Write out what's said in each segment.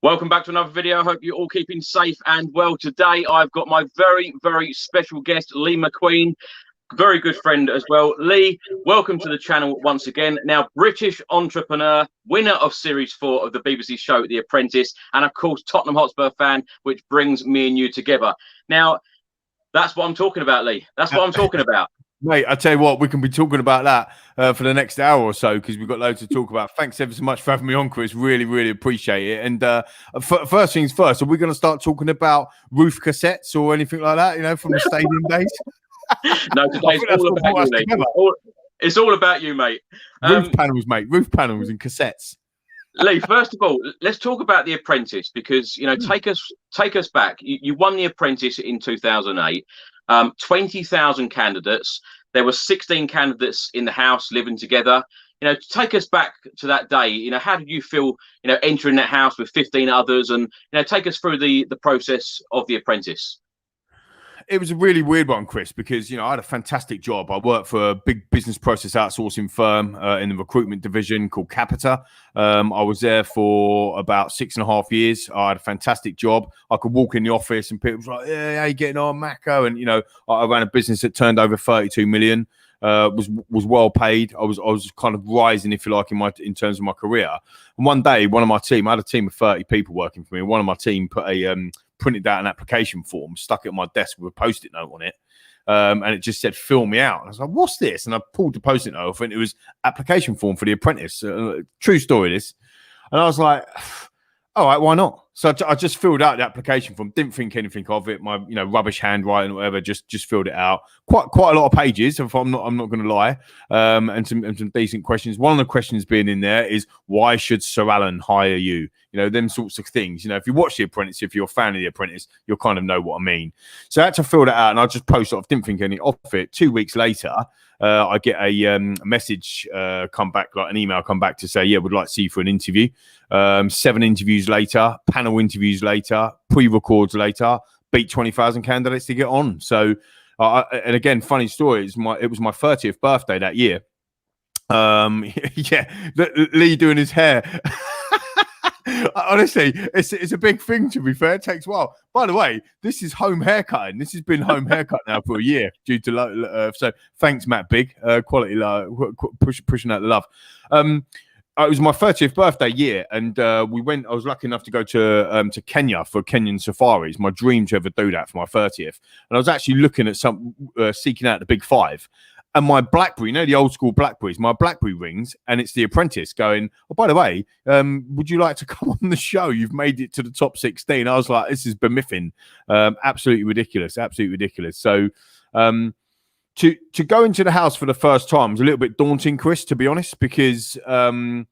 Welcome back to another video. I hope you're all keeping safe and well. Today, I've got my very, very special guest, Lee McQueen, very good friend as well. Lee, welcome to the channel once again. Now, British entrepreneur, winner of Series 4 of the BBC show, The Apprentice, and of course, Tottenham Hotspur fan, which brings me and you together. Now, that's what I'm talking about, Lee. That's what I'm talking about. Mate, I tell you what, we can be talking about that for the next hour or so because we've got loads to talk about. Thanks ever so much for having me on, Chris. Really, really appreciate it. And first things first, are we going to start talking about roof cassettes or anything like that, you know, from the stadium days? No, today's all about you, mate. It's all about you, mate. Roof panels, mate. Roof panels and cassettes. Lee, first of all, let's talk about The Apprentice because, you know, take us back. You won The Apprentice in 2008. 20,000 candidates. There were 16 candidates in the house living together. You know, take us back to that day. You know, how did you feel, you know, entering that house with 15 others, and, you know, take us through the process of The Apprentice? It was a really weird one, Chris, because, you know, I had a fantastic job. I worked for a big business process outsourcing firm in the recruitment division called Capita. I was there for about 6.5 years. I had a fantastic job. I could walk in the office and people were like, "Yeah, how you getting on, Mako?" And, you know, I ran a business that turned over 32 million. Was well paid. I was kind of rising, if you like, in terms of my career. And one day, one of my team, I had a team of 30 people working for me. One of my team put printed out an application form, stuck it on my desk with a post-it note on it, and it just said "fill me out." And I was like, "What's this?" And I pulled the post-it note off, and it was application form for The Apprentice. True story, this. And I was like, all right, why not? So I just filled out the application form, didn't think anything of it. My, you know, rubbish handwriting or whatever, just filled it out. Quite a lot of pages, if I'm not going to lie, and some decent questions. One of the questions being in there is, why should Sir Alan hire you? You know, them sorts of things. You know, if you watch The Apprentice, if you're a fan of The Apprentice, you'll kind of know what I mean. So I had to fill that out, and I just posted off, didn't think any of it. 2 weeks later, I get a message come back, like an email come back to say, "Yeah, we'd like to see you for an interview." 7 interviews later, panel interviews later, pre-records later, beat 20,000 candidates to get on. So, and again, funny story, it was my 30th birthday that year. Yeah, Lee doing his hair. Honestly, it's a big thing, to be fair. It takes a while. By the way, this is home haircutting. This has been home haircut now for a year due to so thanks, Matt Big, quality pushing out the love. It was my 30th birthday year, and I was lucky enough to go to Kenya for Kenyan safaris. My dream to ever do that for my 30th. And I was actually looking at seeking out the big 5. And my BlackBerry, you know, the old school BlackBerries, my BlackBerry rings, and it's The Apprentice going, "Oh, by the way, would you like to come on the show? You've made it to the top 16. I was like, this is bemiffing. Absolutely ridiculous. Absolutely ridiculous. So to go into the house for the first time was a little bit daunting, Chris, to be honest, because I'm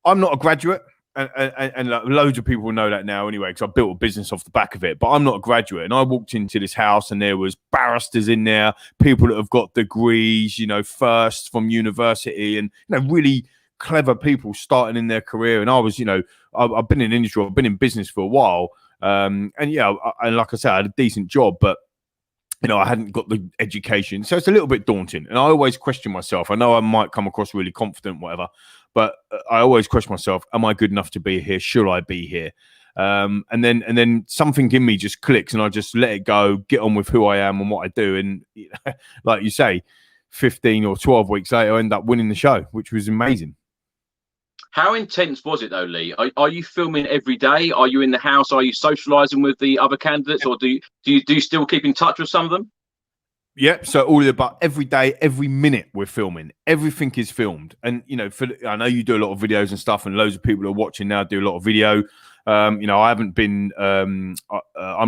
not a graduate. And loads of people know that now anyway, because I built a business off the back of it. But I'm not a graduate. And I walked into this house and there was barristers in there, people that have got degrees, you know, first from university, and, you know, really clever people starting in their career. And I was, you know, I've been in industry, I've been in business for a while. And yeah, and like I said, I had a decent job, but, you know, I hadn't got the education. So it's a little bit daunting. And I always question myself. I know I might come across really confident, whatever, but I always question myself, am I good enough to be here? Should I be here? And then something in me just clicks and I just let it go, get on with who I am and what I do. And like you say, 15 or 12 weeks later, I end up winning the show, which was amazing. How intense was it though, Lee? Are you filming every day? Are you in the house? Are you socializing with the other candidates, or do you still keep in touch with some of them? Yeah, so all of the above. Every day, every minute we're filming. Everything is filmed. And, you know, I know you do a lot of videos and stuff, and loads of people are watching now do a lot of video. You know, I haven't been, I'm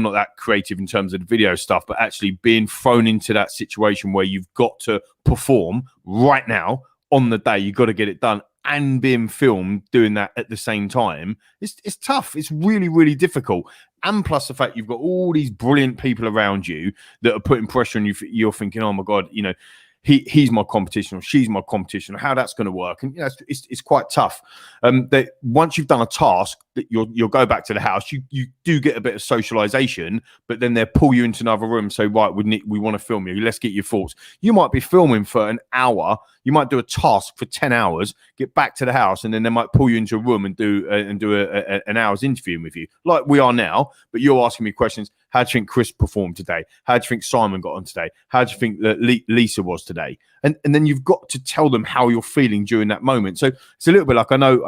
not that creative in terms of the video stuff, but actually being thrown into that situation where you've got to perform right now on the day, you've got to get it done, and being filmed doing that at the same time, it's tough. It's really, really difficult. And plus the fact you've got all these brilliant people around you that are putting pressure on you. You're thinking, oh my God, you know, he's my competition or she's my competition, how that's going to work. And, you know, it's quite tough. That once you've done a task, that you'll go back to the house, you do get a bit of socialization, but then they'll pull you into another room and say, right, we want to film you. Let's get your thoughts. You might be filming for an hour, You might do a task for 10 hours, get back to the house, and then they might pull you into a room and do an hour's interviewing with you, like we are now. But you're asking me questions. How do you think Chris performed today? How do you think Simon got on today? How do you think that Lisa was today? And then you've got to tell them how you're feeling during that moment. So it's a little bit like, I know.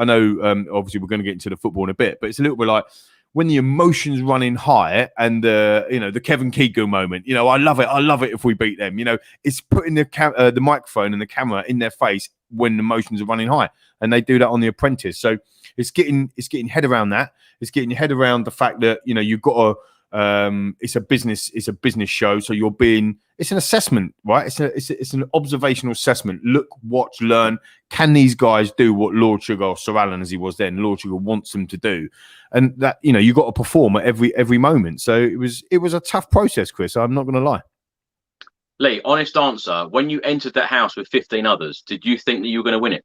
Obviously, we're going to get into the football in a bit, but it's a little bit like when the emotions running high and the Kevin Keegan moment. I love it if we beat them. It's putting the microphone and the camera in their face when the emotions are running high, and they do that on The Apprentice. So it's getting head around that. It's getting your head around the fact that you've got to. It's a business show, so it's an assessment, right? It's an observational assessment. Look, watch, learn. Can these guys do what Lord Sugar, or Sir Alan as he was then, Lord Sugar wants them to do? And that you got to perform at every moment. So it was a tough process, Chris. I'm not going to lie. Lee, honest answer. When you entered that house with 15 others, did you think that you were going to win it?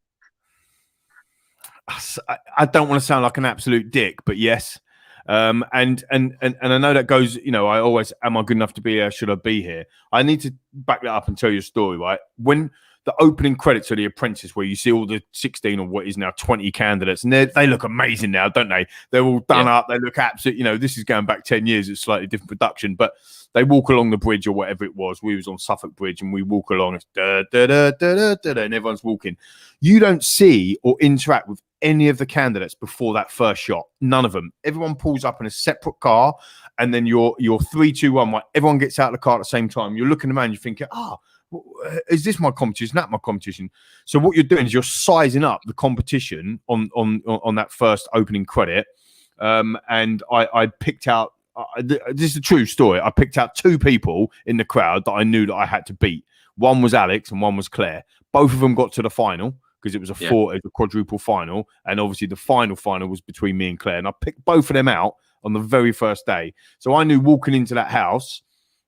I don't want to sound like an absolute dick, but yes. And I know that goes, I always, am I good enough to be here? Should I be here? I need to back that up and tell you a story, right? When the opening credits of The Apprentice, where you see all the 16 or what is now 20 candidates, and they look amazing now, don't they? They're all done up. They look absolutely, this is going back 10 years. It's slightly different production, but they walk along the bridge or whatever it was. We was on Suffolk Bridge and we walk along, it's da, da, da, da, da, da, da, and everyone's walking. You don't see or interact with any of the candidates before that first shot. None of them. Everyone pulls up in a separate car, and then you're 3, 2, 1. Right? Everyone gets out of the car at the same time. You're looking around, you're thinking, is this my competition? That my competition? So what you're doing is you're sizing up the competition on that first opening credit. And I picked out. This is a true story. I picked out 2 people in the crowd that I knew that I had to beat. One was Alex and one was Claire. Both of them got to the final, because it was a quadruple final, and obviously the final was between me and Claire, and I picked both of them out on the very first day. So I knew walking into that house,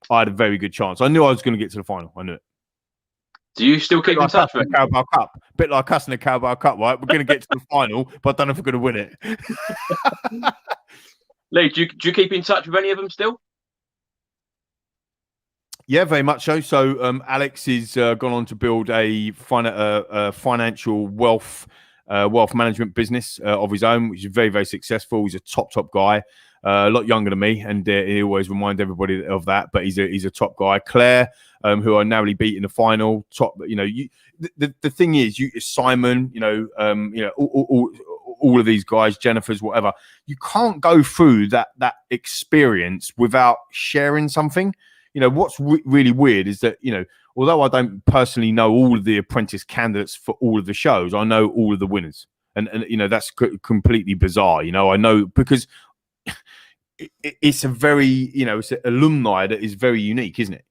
I had a very good chance. I knew I was going to get to the final. I knew it. Do you still keep in touch with the Carabao Cup? A bit like us in the Carabao Cup, right? We're going to get to the final, but I don't know if we're going to win it. Lee, do you keep in touch with any of them still? Yeah, very much so. So Alex has gone on to build a financial wealth management business of his own, which is very, very successful. He's a top guy, a lot younger than me, and he always reminds everybody of that. But he's a top guy. Claire, who I narrowly beat in the final. The thing is, Simon, all of these guys, Jennifer's, whatever. You can't go through that experience without sharing something. What's really weird is that, although I don't personally know all of the Apprentice candidates for all of the shows, I know all of the winners. And that's completely bizarre. I know because it's a very, it's an alumni that is very unique, isn't it?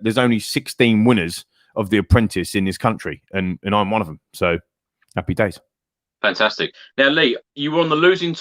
There's only 16 winners of the Apprentice in this country, and I'm one of them. So happy days. Fantastic. Now, Lee, you were on the losing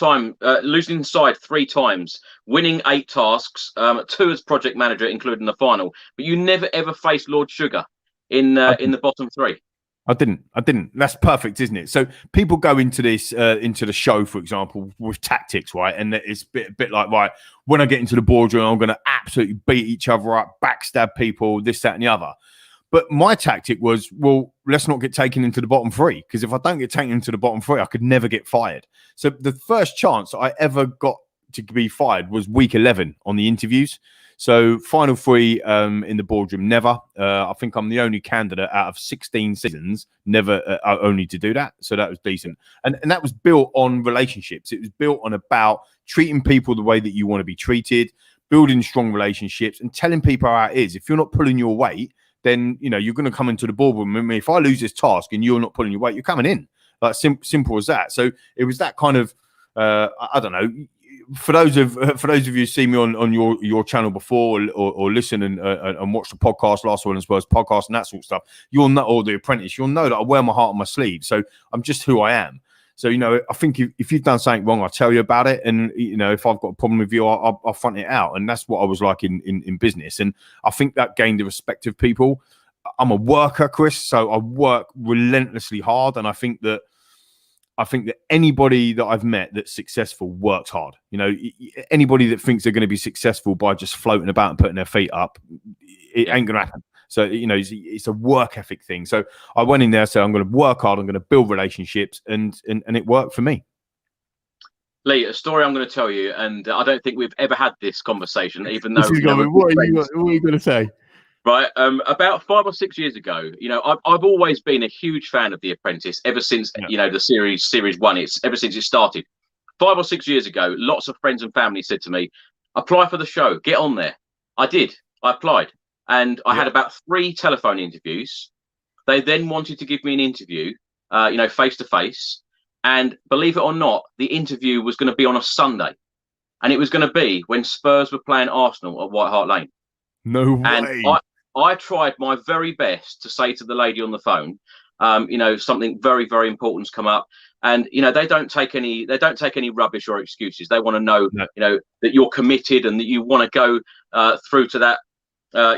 side 3 times, winning 8 tasks, 2 as project manager, including the final. But you never ever faced Lord Sugar in the bottom 3. I didn't. That's perfect, isn't it? So people go into this, into the show, for example, with tactics, right? And it's a bit like, right, when I get into the boardroom, I'm going to absolutely beat each other up, backstab people, this, that, and the other. But my tactic was, well, let's not get taken into the bottom 3, because if I don't get taken into the bottom 3, I could never get fired. So the first chance I ever got to be fired was week 11 on the interviews. So final 3 in the boardroom, never. I think I'm the only candidate out of 16 seasons never only to do that. So that was decent. And that was built on relationships. It was built on about treating people the way that you want to be treated, building strong relationships, and telling people how it is. If you're not pulling your weight, then you're going to come into the boardroom. I mean, if I lose this task and you're not pulling your weight, you're coming in. Like simple as that. So it was that kind of I don't know. For those of you who see me on your channel before or listen and watch the podcast, Last One and Spurs podcast and that sort of stuff, you'll know, or The Apprentice, you'll know that I wear my heart on my sleeve. So I'm just who I am. So, I think if you've done something wrong, I'll tell you about it. And, if I've got a problem with you, I'll front it out. And that's what I was like in business. And I think that gained the respect of people. I'm a worker, Chris, so I work relentlessly hard. And I think that anybody that I've met that's successful works hard. Anybody that thinks they're going to be successful by just floating about and putting their feet up, it ain't going to happen. So, you know, it's a work ethic thing. So I went in there, so I'm going to work hard, I'm going to build relationships, and it worked for me. Lee, a story I'm going to tell you, and I don't think we've ever had this conversation, even though. What are you going to say? Right, about 5 or 6 years ago, you know, I've always been a huge fan of The Apprentice ever since you know the series one. It's ever since it started. 5 or 6 years ago, lots of friends and family said to me, "Apply for the show, get on there." I did. I applied, and I had about 3 telephone interviews. They then wanted to give me an interview, you know, face to face. And believe it or not, the interview was going to be on a Sunday, and it was going to be when Spurs were playing Arsenal at White Hart Lane. No way. And I tried my very best to say to the lady on the phone, you know, something very, very important's come up. And, you know, they don't take any rubbish or excuses. They want to know, you know, that you're committed and that you want to go through to that,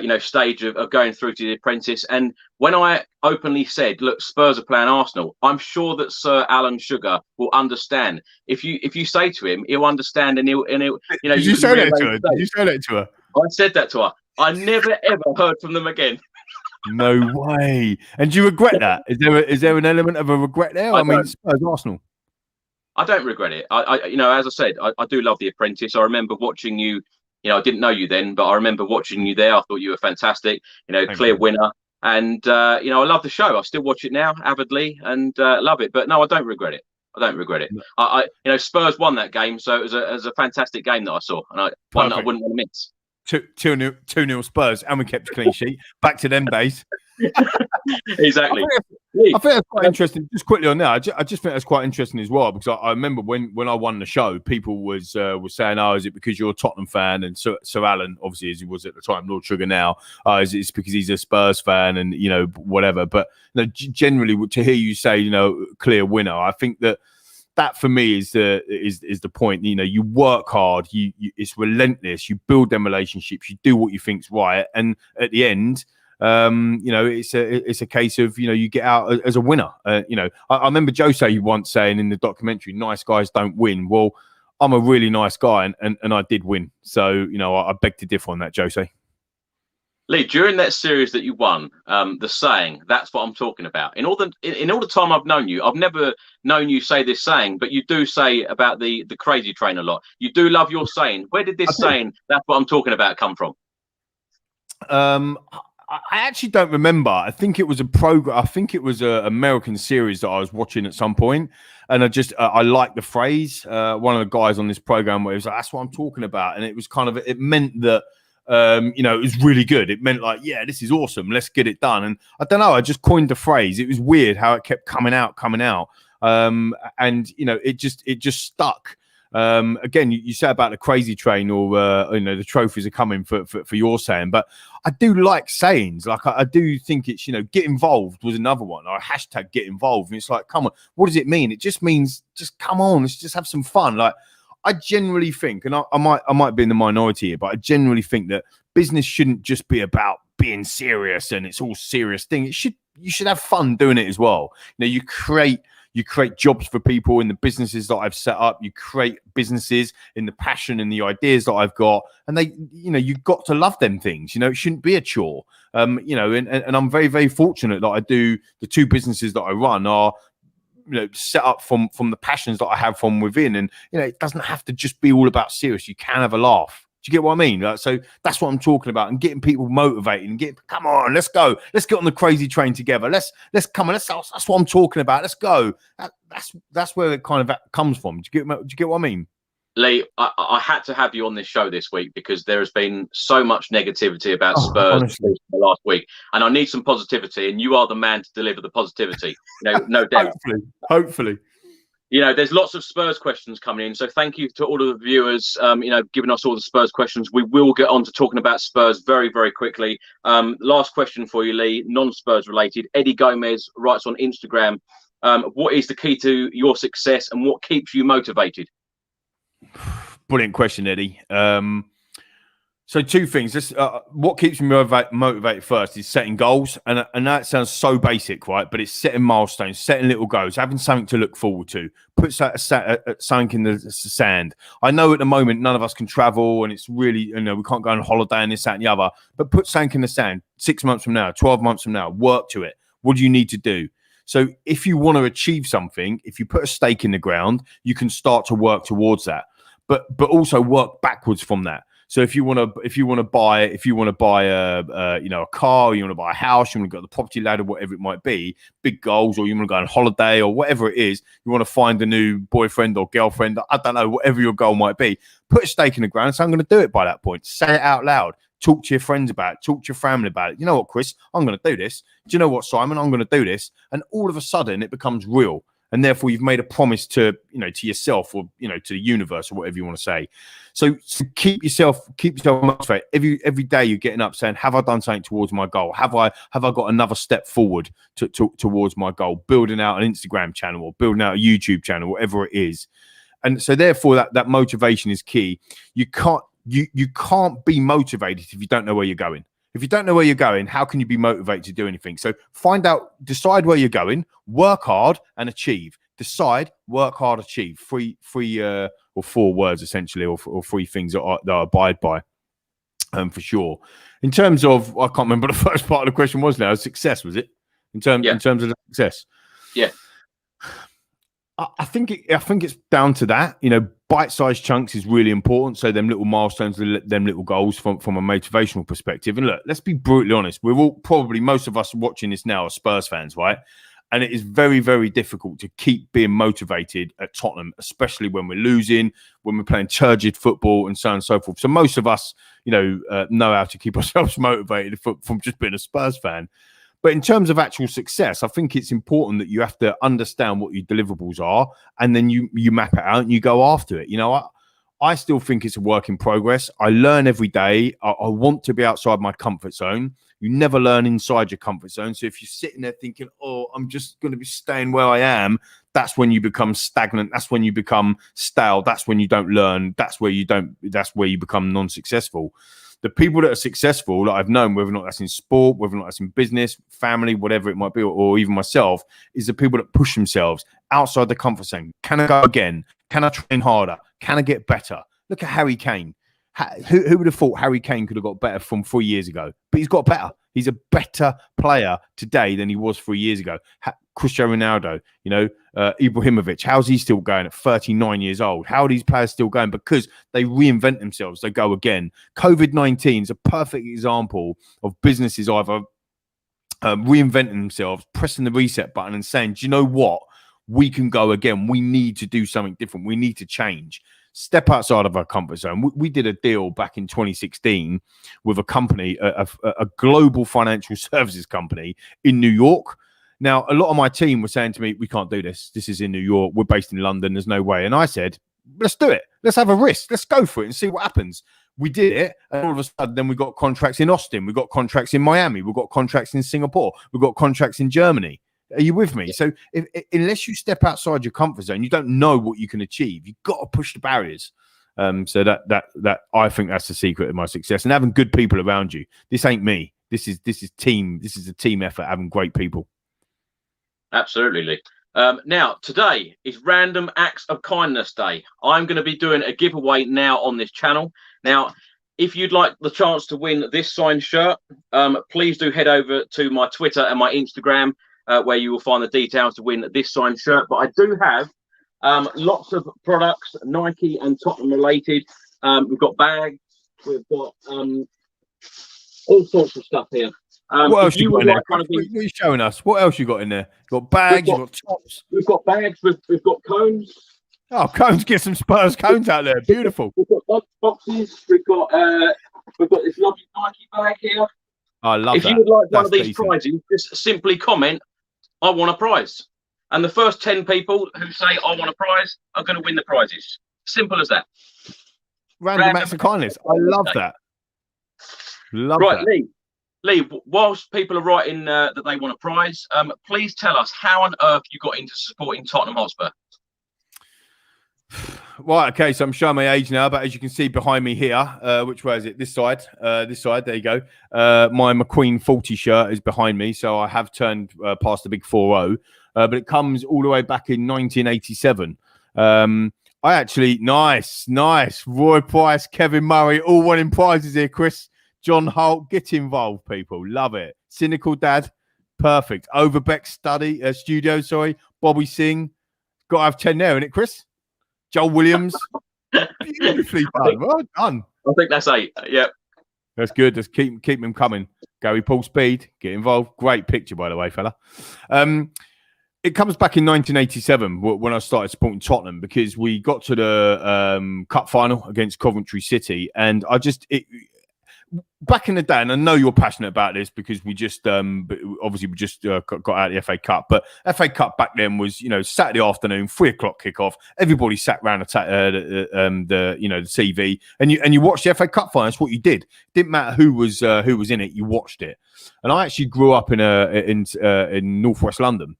you know, stage of going through to The Apprentice. And when I openly said, look, Spurs are playing Arsenal, I'm sure that Sir Alan Sugar will understand. If you say to him, he'll understand, and he'll you know. Did you say that to her? Did you say that to her? I said that to her. I never ever heard from them again. No way. And do you regret that? Is there an element of a regret there? I mean, Spurs, Arsenal. I don't regret it. I you know, as I said, I do love The Apprentice. I remember watching you. You know, I didn't know you then, but I remember watching you there. I thought you were fantastic. You know, clear winner. And you know, I love the show. I still watch it now avidly and love it. But no, I don't regret it. I don't regret it. I you know, Spurs won that game, so it was a fantastic game that I saw, and one that I wouldn't want to miss. 2-0 Spurs, and we kept a clean sheet. Back to them days. Exactly. I think that's quite interesting. Just quickly on that, I just think that's quite interesting as well, because I remember when I won the show, people was saying, "Oh, is it because you're a Tottenham fan?" And Sir Alan, obviously as he was at the time, Lord Sugar now, it's because he's a Spurs fan, and you know, whatever. But you know, generally, to hear you say, you know, clear winner, I think that for me is the point. You know, you work hard, you it's relentless, you build them relationships, you do what you think's right, and at the end, you know, it's a case of, you know, you get out as a winner. You know, I remember Jose once saying in the documentary, "Nice guys don't win." Well, I'm a really nice guy, and I did win. So, you know, I beg to differ on that, Jose. Lee, during that series that you won, the saying, "That's what I'm talking about." In all the time I've known you, I've never known you say this saying, but you do say about the crazy train a lot. You do love your saying. Where did this saying, "That's what I'm talking about," come from? I actually don't remember. I think it was a program. I think it was an American series that I was watching at some point, and I liked the phrase. One of the guys on this program where he was like, "That's what I'm talking about," and it was kind of, it meant that, you know, it was really good. It meant like, yeah, this is awesome, let's get it done. And I don't know, I just coined the phrase. It was weird how it kept coming out, and you know, it just stuck. Again, you say about the crazy train, or you know, the trophies are coming for your saying, but I do like sayings. Like I do think it's, you know, get involved was another one, or a hashtag get involved, and it's like, come on, what does it mean? It just means just come on, let's just have some fun. Like, I generally think, and I might be in the minority here, but I generally think that business shouldn't just be about being serious and it's all serious thing. You should have fun doing it as well. You know, you create jobs for people in the businesses that I've set up. You create businesses in the passion and the ideas that I've got, and you know, you've got to love them things. You know, it shouldn't be a chore. You know, and I'm very, very fortunate that I do. The 2 businesses that I run are, you know, set up from the passions that I have from within, and you know, it doesn't have to just be all about serious. You can have a laugh. Do you get what I mean? Like, so that's what I'm talking about, and getting people motivated and come on, let's go, let's get on the crazy train together. Let's come on, that's what I'm talking about. Let's go. That's where it kind of comes from. Do you get what I mean? Lee, I had to have you on this show this week because there has been so much negativity about Spurs the last week, and I need some positivity, and you are the man to deliver the positivity. You know, no doubt. Hopefully. You know, there's lots of Spurs questions coming in, so thank you to all of the viewers, you know, giving us all the Spurs questions. We will get on to talking about Spurs very, very quickly. Last question for you, Lee, non-Spurs related. Eddie Gomez writes on Instagram, what is the key to your success and what keeps you motivated? Brilliant question, Eddie. I think, you know, it's a combination of a few things. I think, first of all, it's just being consistent. You know, I think, you know, there's lots of Spurs questions coming in, so thank you to all of the viewers, you know, giving us all the Spurs questions. We will get on to talking about Spurs very, very quickly. Last question for you, Lee, non-Spurs related. Eddie Gomez writes on Instagram, what is the key to your success and what keeps you motivated? Brilliant question, Eddie. So two things. This, what keeps me motivated first is setting goals, and that sounds so basic, right? But it's setting milestones, setting little goals, having something to look forward to. Put something in the sand. I know at the moment none of us can travel, and it's really, we can't go on holiday and this, that, and the other. But put something in the sand. 6 months from now, 12 months from now, work to it. What do you need to do? So if you want to achieve something, if you put a stake in the ground, you can start to work towards that. But also work backwards from that. So if you want to buy a car, or you want to buy a house, you want to go to the property ladder, whatever it might be, big goals, or you want to go on holiday, or whatever it is, you want to find a new boyfriend or girlfriend, I don't know, whatever your goal might be, put a stake in the ground. So I'm going to do it by that point. Say it out loud. Talk to your friends about it. Talk to your family about it. You know what, Chris? I'm going to do this. Do you know what, Simon? I'm going to do this. And all of a sudden, it becomes real. And therefore, you've made a promise to yourself, or to the universe, or whatever you want to say. So keep yourself motivated. Every day you're getting up saying, "Have I done something towards my goal? Have I got another step forward towards my goal?" Building out an Instagram channel, or building out a YouTube channel, whatever it is. And so therefore, that motivation is key. You can't be motivated if you don't know where you're going. If you don't know where you're going, how can you be motivated to do anything? So decide where you're going, work hard, and achieve. Decide, work hard, achieve. Three or four words essentially, or three things that I abide by, for sure. In terms of, I can't remember what the first part of the question was now. Success, was it? In terms of the success. Yeah. I think it's down to that. Bite-sized chunks is really important. So them little milestones, them little goals from a motivational perspective. And look, let's be brutally honest. We're all most of us watching this now are Spurs fans, right? And it is very, very difficult to keep being motivated at Tottenham, especially when we're losing, when we're playing turgid football, and so on and so forth. So most of us, know how to keep ourselves motivated from just being a Spurs fan. But in terms of actual success, I think it's important that you have to understand what your deliverables are, and then you map it out and you go after it. I still think it's a work in progress. I learn every day. I want to be outside my comfort zone. You never learn inside your comfort zone. So if you're sitting there thinking, "Oh, I'm just going to be staying where I am," that's when you become stagnant. That's when you become stale. That's when you don't learn. That's where you become non-successful. The people that are successful that I've known, whether or not that's in sport, whether or not that's in business, family, whatever it might be, or even myself, is the people that push themselves outside the comfort zone. Can I go again? Can I train harder? Can I get better? Look at Harry Kane. Who would have thought Harry Kane could have got better from 3 years ago? But he's got better. He's a better player today than he was 3 years ago. Cristiano Ronaldo, Ibrahimovic, how's he still going at 39 years old? How are these players still going? Because they reinvent themselves. They go again. COVID-19 is a perfect example of businesses either reinventing themselves, pressing the reset button and saying, "Do you know what? We can go again. We need to do something different. We need to change." Step outside of our comfort zone. We did a deal back in 2016 with a company, a global financial services company in New York. Now, a lot of my team were saying to me, "We can't do this. This is in New York. We're based in London. There's no way." And I said, "Let's do it. Let's have a risk. Let's go for it and see what happens." We did it. And all of a sudden, then we got contracts in Austin. We got contracts in Miami. We got contracts in Singapore. We got contracts in Germany. Are you with me? So unless you step outside your comfort zone, you don't know what you can achieve. You've got to push the barriers. So that I think that's the secret of my success, and having good people around you. This ain't me. This is team. This is a team effort. Having great people. Absolutely, Lee. Now, today is Random Acts of Kindness Day. I'm going to be doing a giveaway now on this channel. Now, if you'd like the chance to win this signed shirt, please do head over to my Twitter and my Instagram, where you will find the details to win this signed shirt. But I do have lots of products, Nike and Tottenham related. We've got bags. We've got all sorts of stuff here. What else you got in there? What are you showing us? What else you got in there? You've got bags, you've got tops. We've got bags, we've got cones. Oh, cones, get some Spurs cones out there. Beautiful. We've got boxes, we've got this lovely Nike bag here. I love that. If you would like one of these prizes, just simply comment, "I want a prize." And the first 10 people who say, "I want a prize," are going to win the prizes. Simple as that. Random acts of kindness. I love that. Love that. Right, Lee, whilst people are writing that they want a prize, please tell us how on earth you got into supporting Tottenham Hotspur. Right, okay, so I'm showing my age now, but as you can see behind me here, which way is it? This side, there you go. My McQueen 40 shirt is behind me, so I have turned past the big 4-0, but it comes all the way back in 1987. I actually, nice. Roy Price, Kevin Murray, all winning prizes here, Chris. John Holt, get involved, people. Love it. Cynical Dad, perfect. Overbeck Studio, Bobby Singh. Got to have 10 there, innit, Chris? Joel Williams. Beautifully done. Well done. I think that's 8. Yep. That's good. Just keep them coming. Gary Paul Speed, get involved. Great picture, by the way, fella. It comes back in 1987 when I started supporting Tottenham, because we got to the cup final against Coventry City, and back in the day, and I know you're passionate about this because we just got out of the FA Cup, but FA Cup back then was, Saturday afternoon, 3:00 kickoff. Everybody sat around the TV, and you watched the FA Cup final. That's what you did. Didn't matter who was in it. You watched it. And I actually grew up in northwest London,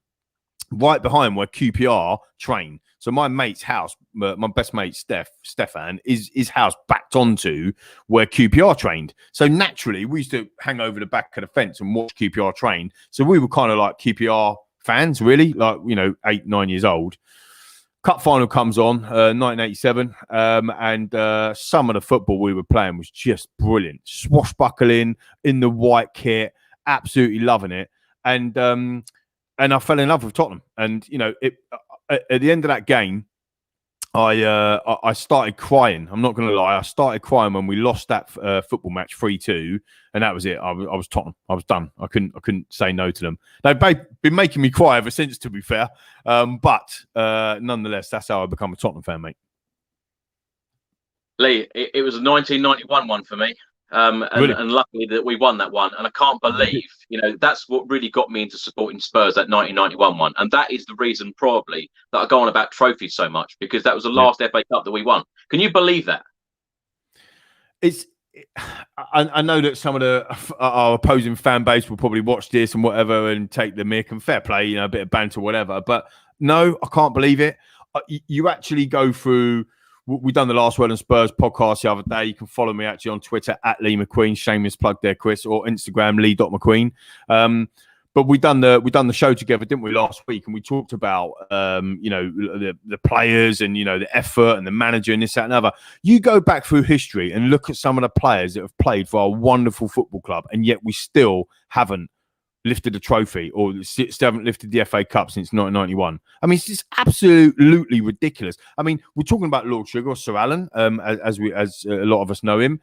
right behind where QPR train. So my mate's house, my best mate Stefan, his house backed onto where QPR trained. So naturally, we used to hang over the back of the fence and watch QPR train. So we were kind of like QPR fans, really, 8, 9 years old. Cup final comes on, 1987, and some of the football we were playing was just brilliant. Swashbuckling in the white kit, absolutely loving it. And I fell in love with Tottenham. And, at the end of that game, I started crying. I'm not going to lie. I started crying when we lost that football match 3-2, and that was it. I was Tottenham. I was done. I couldn't say no to them. They've been making me cry ever since, to be fair. But nonetheless, that's how I become a Tottenham fan, mate. Lee, it was a 1991 one for me. Really? And luckily that we won that one, and I can't believe that's what really got me into supporting Spurs, that 1991 one, and that is the reason probably that I go on about trophies so much, because that was the last FA Cup that we won. Can you believe that? I know that some of our opposing fan base will probably watch this and whatever and take the mick, and fair play, a bit of banter, whatever, but no, I can't believe it. You actually go through. We've done the Last Word on Spurs podcast the other day. You can follow me actually on Twitter at Lee McQueen. Shameless plug there, Chris, or Instagram Lee.McQueen. But we done the show together, didn't we, last week? And we talked about the players and the effort and the manager and this, that, and other. You go back through history and look at some of the players that have played for our wonderful football club, and yet we still haven't lifted a trophy, or still haven't lifted the FA Cup since 1991. I mean, it's just absolutely ridiculous. I mean, we're talking about Lord Sugar, or Sir Alan, as a lot of us know him.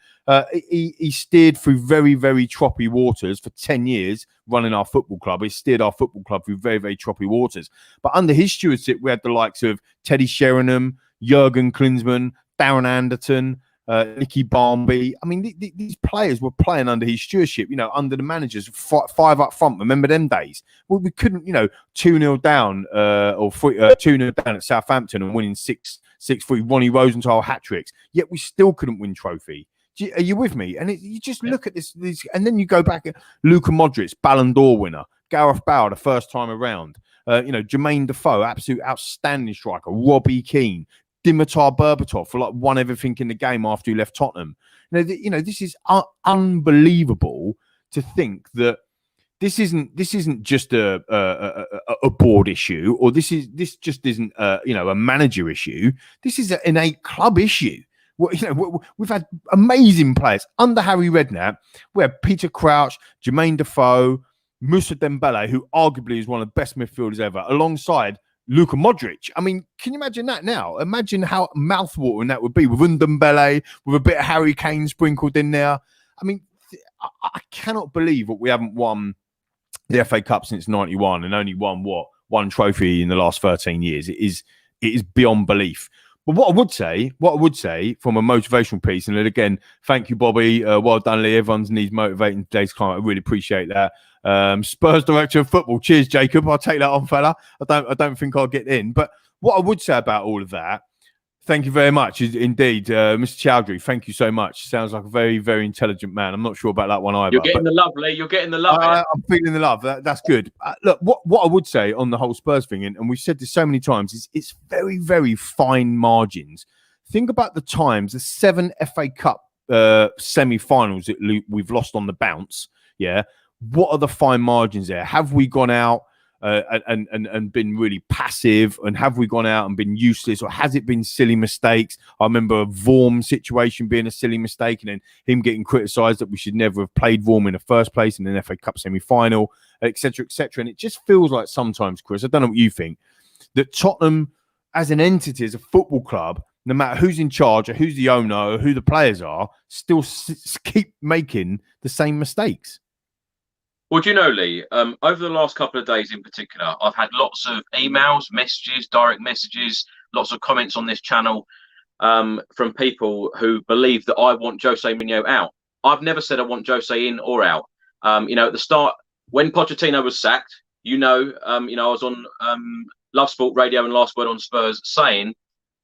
He steered through very, very choppy waters for 10 years running our football club. He steered our football club through very, very choppy waters. But under his stewardship, we had the likes of Teddy Sheringham, Jurgen Klinsmann, Darren Anderton, Nicky Barmby. I mean, these players were playing under his stewardship, under the managers, 5 up front. Remember them days? Well, we couldn't, 2-0 down or 2-0 down at Southampton and winning 6-3, Ronnie Rosenthal hat-tricks. Yet we still couldn't win trophy. Are you with me? And you just look at this, and then you go back at Luka Modric, Ballon d'Or winner, Gareth Bale the first time around, Jermaine Defoe, absolute outstanding striker, Robbie Keane, Dimitar Berbatov for won everything in the game after he left Tottenham. This is unbelievable to think that this isn't just a board issue, or this just isn't a manager issue. This is an innate club issue. We've had amazing players under Harry Redknapp. We had Peter Crouch, Jermaine Defoe, Moussa Dembele, who arguably is one of the best midfielders ever, alongside Luka Modric. I mean, can you imagine that now? Imagine how mouthwatering that would be with Ndombele, with a bit of Harry Kane sprinkled in there. I mean, I cannot believe that we haven't won the FA Cup since 91 and only won one trophy in the last 13 years. It is beyond belief. But what I would say from a motivational piece, and then again, thank you, Bobby. Well done, Lee. Everyone needs motivating in today's climate. I really appreciate that. Spurs director of football. Cheers, Jacob. I'll take that on, fella. I don't think I'll get in. But what I would say about all of that, Thank you very much indeed, Mr. Chowdhury. Thank you so much. Sounds like a very, very intelligent man. I'm not sure about that one either. You're getting the love, Lee. You're getting the love. I'm feeling the love. That's good. Look, what I would say on the whole Spurs thing, and we've said this so many times, is it's very, very fine margins. Think about the times, the 7 FA Cup semi-finals that we've lost on the bounce. Yeah, what are the fine margins there? Have we gone out and been really passive, and have we gone out and been useless, or has it been silly mistakes? I remember a Vorm situation being a silly mistake, and then him getting criticised that we should never have played Vorm in the first place in an FA Cup semi-final, etc., etc. And it just feels like sometimes, Chris, I don't know what you think, that Tottenham as an entity, as a football club, no matter who's in charge or who's the owner or who the players are, still keep making the same mistakes. Well, do you know, Lee, over the last couple of days in particular, I've had lots of emails, messages, direct messages, lots of comments on this channel from people who believe that I want Jose Mourinho out. I've never said I want Jose in or out. At the start, when Pochettino was sacked, I was on Love Sport Radio and Last Word on Spurs saying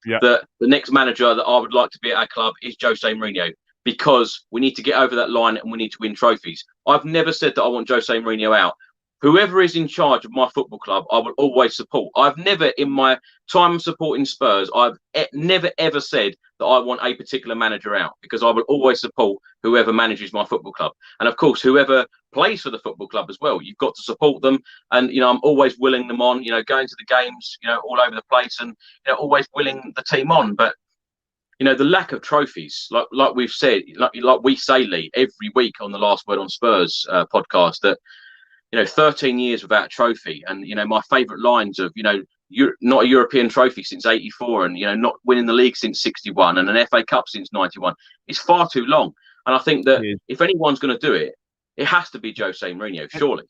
that the next manager that I would like to be at our club is Jose Mourinho, because we need to get over that line and we need to win trophies. I've never said that I want Jose Mourinho out. Whoever is in charge of my football club, I will always support. I've never, in my time supporting Spurs, I've never, ever said that I want a particular manager out, because I will always support whoever manages my football club. And of course, whoever plays for the football club as well, you've got to support them. And, I'm always willing them on, going to the games, all over the place, and, always willing the team on. But, the lack of trophies, like we've said, like we say, Lee, every week on the Last Word on Spurs podcast, that, 13 years without a trophy. And, my favourite lines of, you're not a European trophy since 84, and, not winning the league since 61, and an FA Cup since 91. It's far too long. And I think that if anyone's going to do it, it has to be Jose Mourinho, surely.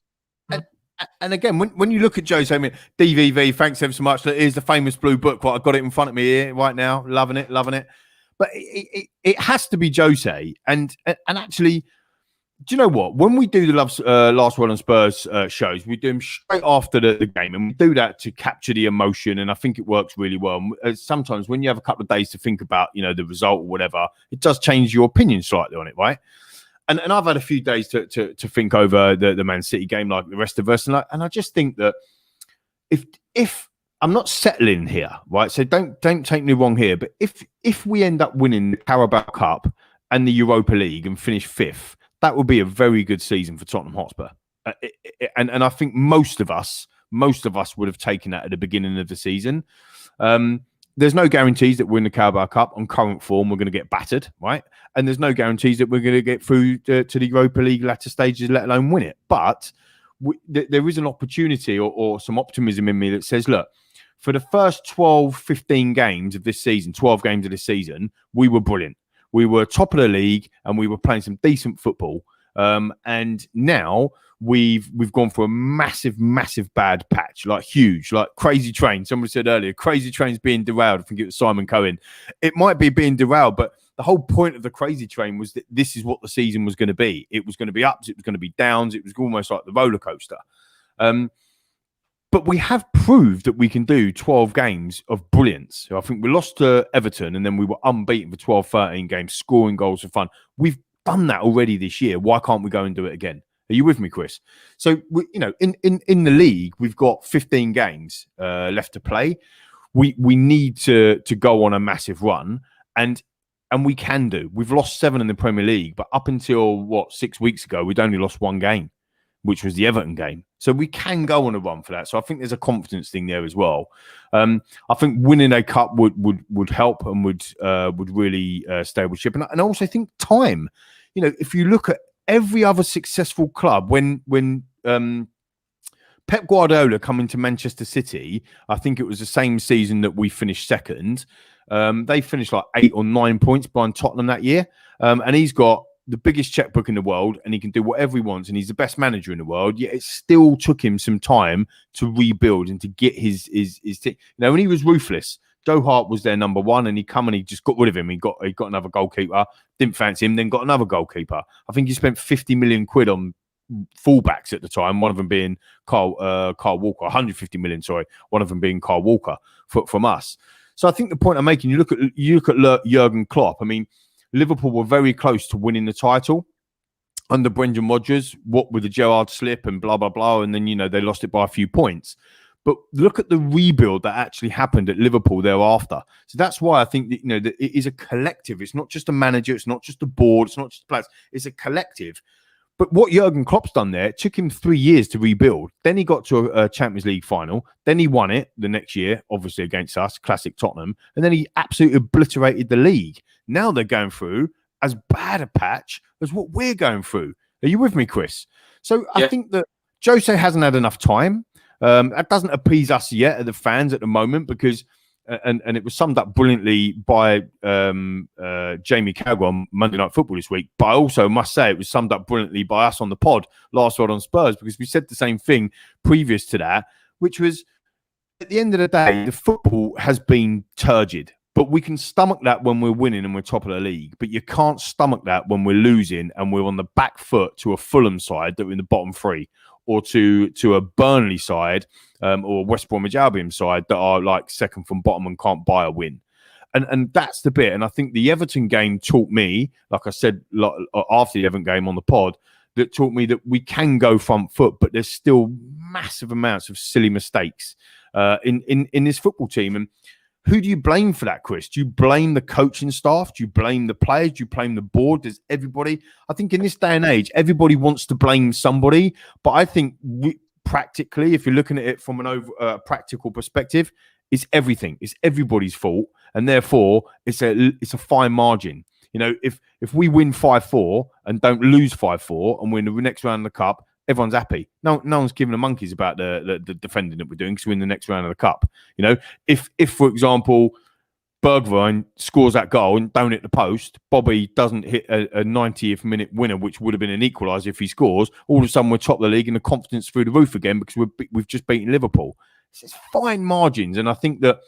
And again, when you look at Jose, DVV, thanks ever so much. Here's the famous blue book. I've got it in front of me here right now. Loving it. But it has to be Jose. And actually, do you know what? When we do the Last Word on Spurs shows, we do them straight after the game, and we do that to capture the emotion, and I think it works really well. Sometimes when you have a couple of days to think about, the result or whatever, it does change your opinion slightly on it, right? And I've had a few days to think over the Man City game, like the rest of us, and I just think that if I'm not settling here, right? So don't take me wrong here, but if we end up winning the Carabao Cup and the Europa League and finish 5th, that would be a very good season for Tottenham Hotspur. And I think most of us would have taken that at the beginning of the season. There's no guarantees that we're in the Carabao Cup on current form. We're going to get battered, right? And there's no guarantees that we're going to get through to the Europa League latter stages, let alone win it. But there is an opportunity or some optimism in me that says, look, for the first 12, 15 games of this season, 12 games of this season, we were brilliant. We were top of the league and we were playing some decent football. And now we've gone for a massive bad patch, like huge, like Crazy Train. Someone said earlier, Crazy Train's being derailed. I think it was Simon Cohen. It might be being derailed, but the whole point of the Crazy Train was that this is what the season was going to be. It was going to be ups, it was going to be downs, it was almost like the roller coaster. But we have proved that we can do 12 games of brilliance. So I think we lost to Everton and then we were unbeaten for 12, 13 games, scoring goals for fun. We've done that already this year. Why can't we go and do it again? Are you with me, Chris? So, in the league, we've got 15 games left to play. We need to go on a massive run, and we can do. We've lost 7 in the Premier League, but up until, 6 weeks ago, we'd only lost 1 game, which was the Everton game. So we can go on a run for that. So I think there's a confidence thing there as well. I think winning a cup would help and would really stable ship. And I also think time. If you look at every other successful club, when Pep Guardiola coming to Manchester City, I think it was the same season that we finished second. They finished like 8 or 9 points behind Tottenham that year. And he's got the biggest checkbook in the world and he can do whatever he wants and he's the best manager in the world, yet it still took him some time to rebuild and to get his team. When he was ruthless, Joe Hart was their number one and he just got rid of him. He got another goalkeeper, didn't fancy him, then got another goalkeeper. I think he spent 50 million quid on fullbacks at the time, one of them being Carl Walker, 150 million, sorry, one of them being Carl Walker from us. So I think the point I'm making, you look at Jurgen Klopp. I mean, Liverpool were very close to winning the title under Brendan Rodgers, what with the Gerrard slip and blah, blah, blah. And then, they lost it by a few points. But look at the rebuild that actually happened at Liverpool thereafter. So that's why I think that, that it is a collective. It's not just a manager. It's not just a board. It's not just players. It's a collective. But what Jurgen Klopp's done there, it took him 3 years to rebuild. Then he got to a Champions League final. Then he won it the next year, obviously against us, classic Tottenham. And then he absolutely obliterated the league. Now they're going through as bad a patch as what we're going through. Are you with me, Chris? So I think that Jose hasn't had enough time. That doesn't appease us yet, the fans at the moment, because and it was summed up brilliantly by Jamie Carragher on Monday Night Football this week. But I also must say it was summed up brilliantly by us on the pod last night on Spurs, because we said the same thing previous to that, which was at the end of the day, the football has been turgid. But we can stomach that when we're winning and we're top of the league. But you can't stomach that when we're losing and we're on the back foot to a Fulham side that are in the bottom three, or to a Burnley side or West Bromwich Albion side that are like second from bottom and can't buy a win. And that's the bit. And I think the Everton game taught me, like I said after the Everton game on the pod, that taught me that we can go front foot, but there's still massive amounts of silly mistakes in this football team. And who do you blame for that, Chris? Do you blame the coaching staff? Do you blame the players? Do you blame the board? Does everybody? I think in this day and age, everybody wants to blame somebody. But I think practically, if you're looking at it from an practical perspective, it's everything. It's everybody's fault, and therefore it's a fine margin. If we win 5-4 and don't lose 5-4 and win the next round of the cup, everyone's happy. No one's giving a monkeys about the defending that we're doing because we're in the next round of the cup. If for example, Bergwijn scores that goal and don't hit the post, Bobby doesn't hit a 90th minute winner, which would have been an equaliser if he scores, all of a sudden we're top of the league and the confidence through the roof again because we've just beaten Liverpool. It's fine margins. And I think that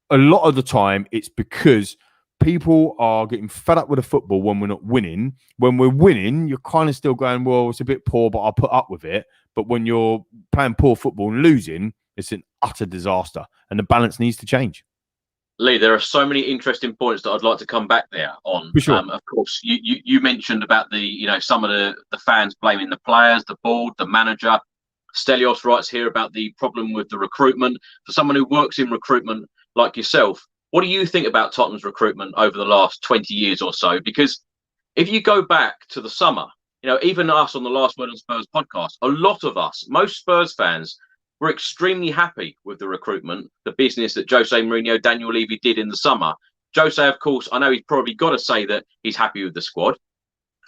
a lot of the time it's because people are getting fed up with the football when we're not winning. When we're winning, you're kind of still going, well, it's a bit poor, but I'll put up with it. But when you're playing poor football and losing, it's an utter disaster. And the balance needs to change. Lee, there are so many interesting points that I'd like to come back there on. For sure. Of course, you mentioned about some of the fans blaming the players, the board, the manager. Stelios writes here about the problem with the recruitment. For someone who works in recruitment like yourself, what do you think about Tottenham's recruitment over the last 20 years or so? Because if you go back to the summer, even us on the Last Word on Spurs podcast, a lot of us, most Spurs fans, were extremely happy with the recruitment, the business that Jose Mourinho, Daniel Levy did in the summer. Jose, of course, I know he's probably got to say that he's happy with the squad.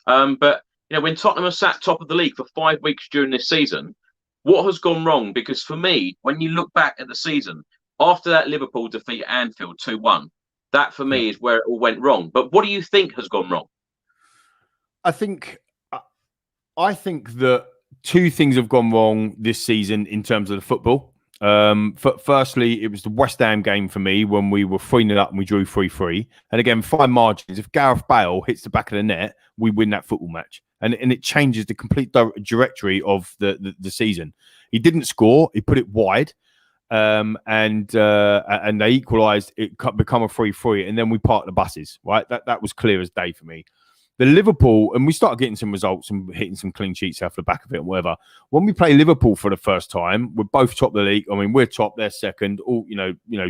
But when Tottenham has sat top of the league for 5 weeks during this season, what has gone wrong? Because for me, when you look back at the season, after that Liverpool defeat at Anfield 2-1, that for me is where it all went wrong. But what do you think has gone wrong? I think that two things have gone wrong this season in terms of the football. Firstly, it was the West Ham game for me when we were 3-0 up and we drew 3-3. And again, fine margins. If Gareth Bale hits the back of the net, we win that football match. And it changes the complete trajectory of the season. He didn't score. He put it wide. And they equalised. It become a 3-3, and then we parked the buses. Right, that was clear as day for me. The Liverpool, and we started getting some results and hitting some clean sheets off the back of it and whatever. When we play Liverpool for the first time, we're both top of the league. I mean, we're top, they're second. All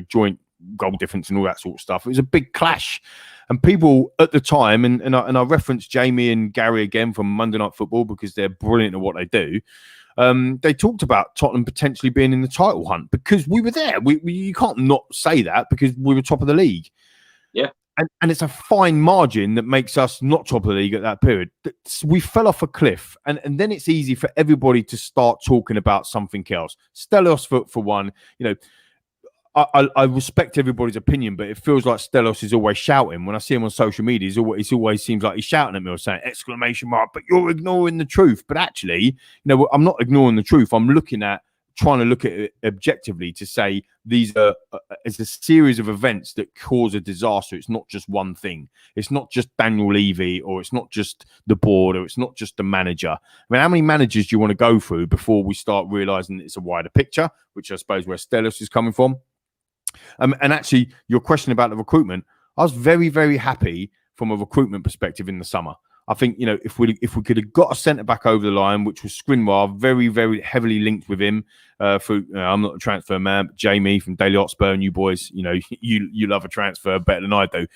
joint goal difference and all that sort of stuff. It was a big clash, and people at the time, and I referenced Jamie and Gary again from Monday Night Football because they're brilliant at what they do. They talked about Tottenham potentially being in the title hunt because we were there. You can't not say that because we were top of the league. Yeah. And it's a fine margin that makes us not top of the league at that period. We fell off a cliff. And then it's easy for everybody to start talking about something else. Stelios, for one, I respect everybody's opinion, but it feels like Stelios is always shouting. When I see him on social media, it always seems like he's shouting at me or saying exclamation mark, but you're ignoring the truth. But actually, I'm not ignoring the truth. I'm trying to look at it objectively to say these are it's a series of events that cause a disaster. It's not just one thing. It's not just Daniel Levy, or it's not just the board, or it's not just the manager. I mean, how many managers do you want to go through before we start realising it's a wider picture, which I suppose where Stelios is coming from? And actually, your question about the recruitment, I was very, very happy from a recruitment perspective in the summer. I think, you know, if we could have got a centre back over the line, which was Skriniar, very, very heavily linked with him. Through, I'm not a transfer man, but Jamie from Daily Hotspur and you boys, you know, you love a transfer better than I do.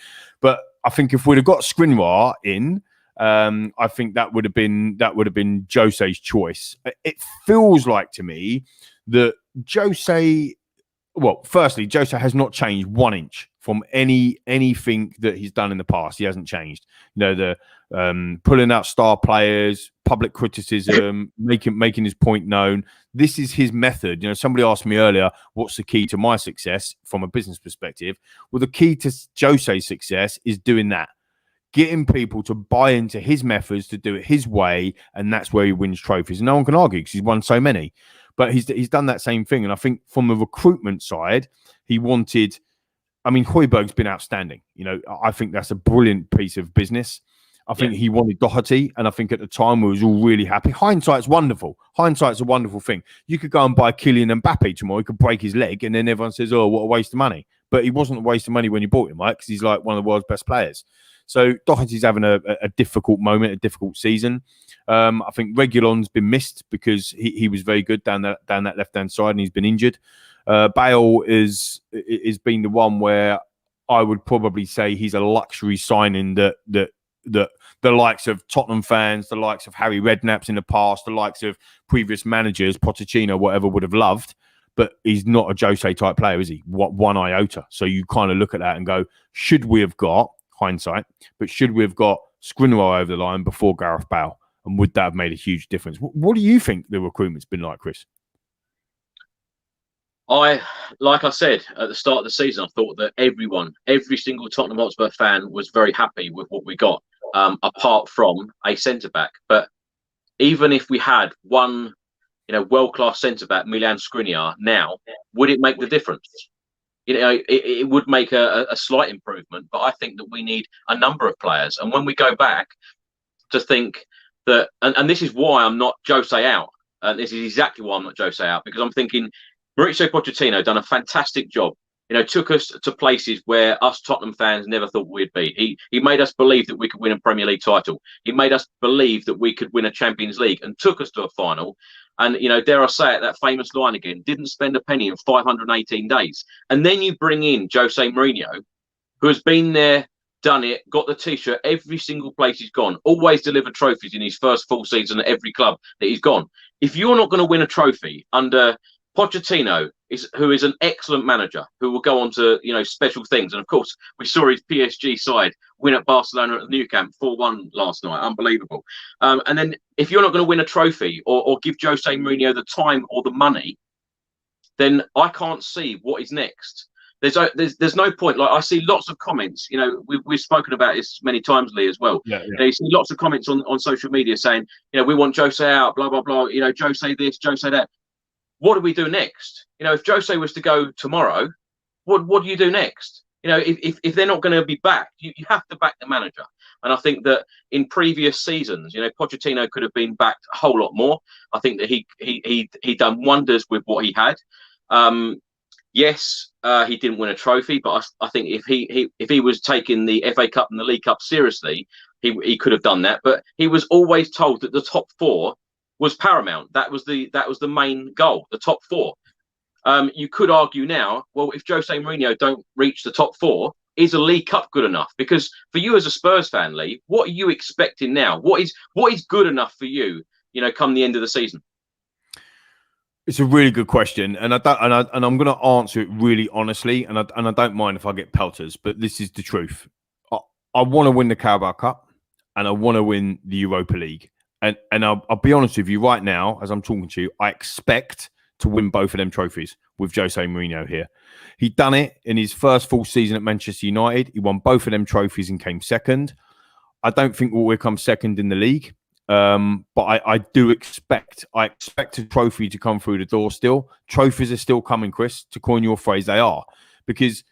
But I think if we'd have got Skriniar in, I think that would have been Jose's choice. It feels like to me that Jose. Well, firstly, Jose has not changed 1 inch from anything that he's done in the past. He hasn't changed. You know, the pulling out star players, public criticism, making his point known. This is his method. You know, somebody asked me earlier, what's the key to my success from a business perspective? Well, the key to Jose's success is doing that. Getting people to buy into his methods, to do it his way, and that's where he wins trophies. And no one can argue because he's won so many. But he's done that same thing. And I think from the recruitment side, he wanted... I mean, Højbjerg's been outstanding. You know, I think that's a brilliant piece of business. I think he wanted Doherty, and I think at the time we was all really happy. Hindsight's wonderful. Hindsight's a wonderful thing. You could go and buy Kylian Mbappe tomorrow. He could break his leg, and then everyone says, oh, what a waste of money. But he wasn't a waste of money when you bought him, right? Because he's like one of the world's best players. So Doherty's having a difficult moment, a difficult season. I think Reguilon's been missed because he was very good down that left-hand side, and he's been injured. Bale is been the one where I would probably say he's a luxury signing that the likes of Tottenham fans, the likes of Harry Redknapp's in the past, the likes of previous managers, Pochettino, whatever, would have loved. But he's not a Jose type player, is he? One iota. So you kind of look at that and go, should we have got, hindsight, but should we have got Skriniar over the line before Gareth Bale? And would that have made a huge difference? What do you think the recruitment's been like, Chris? Like I said at the start of the season, I thought that every single Tottenham Hotspur fan was very happy with what we got, apart from a centre-back. But even if we had one, you know, world-class centre-back, Milan Skriniar, now, would it make the difference? You know, it would make a slight improvement, but I think that we need a number of players. And when we go back to think that, and this is why I'm not Jose out, and this is exactly why I'm not Jose out, because I'm thinking Mauricio Pochettino done a fantastic job. You know, took us to places where us Tottenham fans never thought we'd be. He made us believe that we could win a Premier League title. He made us believe that we could win a Champions League and took us to a final. And, you know, dare I say it, that famous line again, didn't spend a penny in 518 days. And then you bring in Jose Mourinho, who has been there, done it, got the T-shirt every single place he's gone, always delivered trophies in his first full season at every club that he's gone. If you're not going to win a trophy under Pochettino, who is an excellent manager, who will go on to, you know, special things. And of course, we saw his PSG side win at Barcelona at the Nou Camp 4-1 last night. Unbelievable. And then if you're not going to win a trophy or give Jose Mourinho the time or the money, then I can't see what is next. There's no point. Like, I see lots of comments, you know, we've spoken about this many times, Lee, as well. Yeah. You know, you see lots of comments on social media saying, you know, we want Jose out, blah, blah, blah, you know, Jose this, Jose that. What do we do next? You know, if Jose was to go tomorrow, what do you do next? You know, if they're not going to be backed, you have to back the manager. And I think that in previous seasons, you know, Pochettino could have been backed a whole lot more. I think that he done wonders with what he had. Yes, he didn't win a trophy, but I think if he was taking the FA Cup and the League Cup seriously, he could have done that. But he was always told that the top four was paramount. That was the main goal, the top four. You could argue now, well, if Jose Mourinho don't reach the top four, is a League Cup good enough? Because for you as a Spurs fan, Lee, what are you expecting now? What is good enough for you? You know, come the end of the season. It's a really good question, and I'm going to answer it really honestly, and I don't mind if I get pelters, but this is the truth. I want to win the Carabao Cup, and I want to win the Europa League. And I'll be honest with you right now, as I'm talking to you, I expect to win both of them trophies with Jose Mourinho here. He'd done it in his first full season at Manchester United. He won both of them trophies and came second. I don't think we'll come second in the league, but I expect a trophy to come through the door still. Trophies are still coming, Chris, to coin your phrase, they are. Because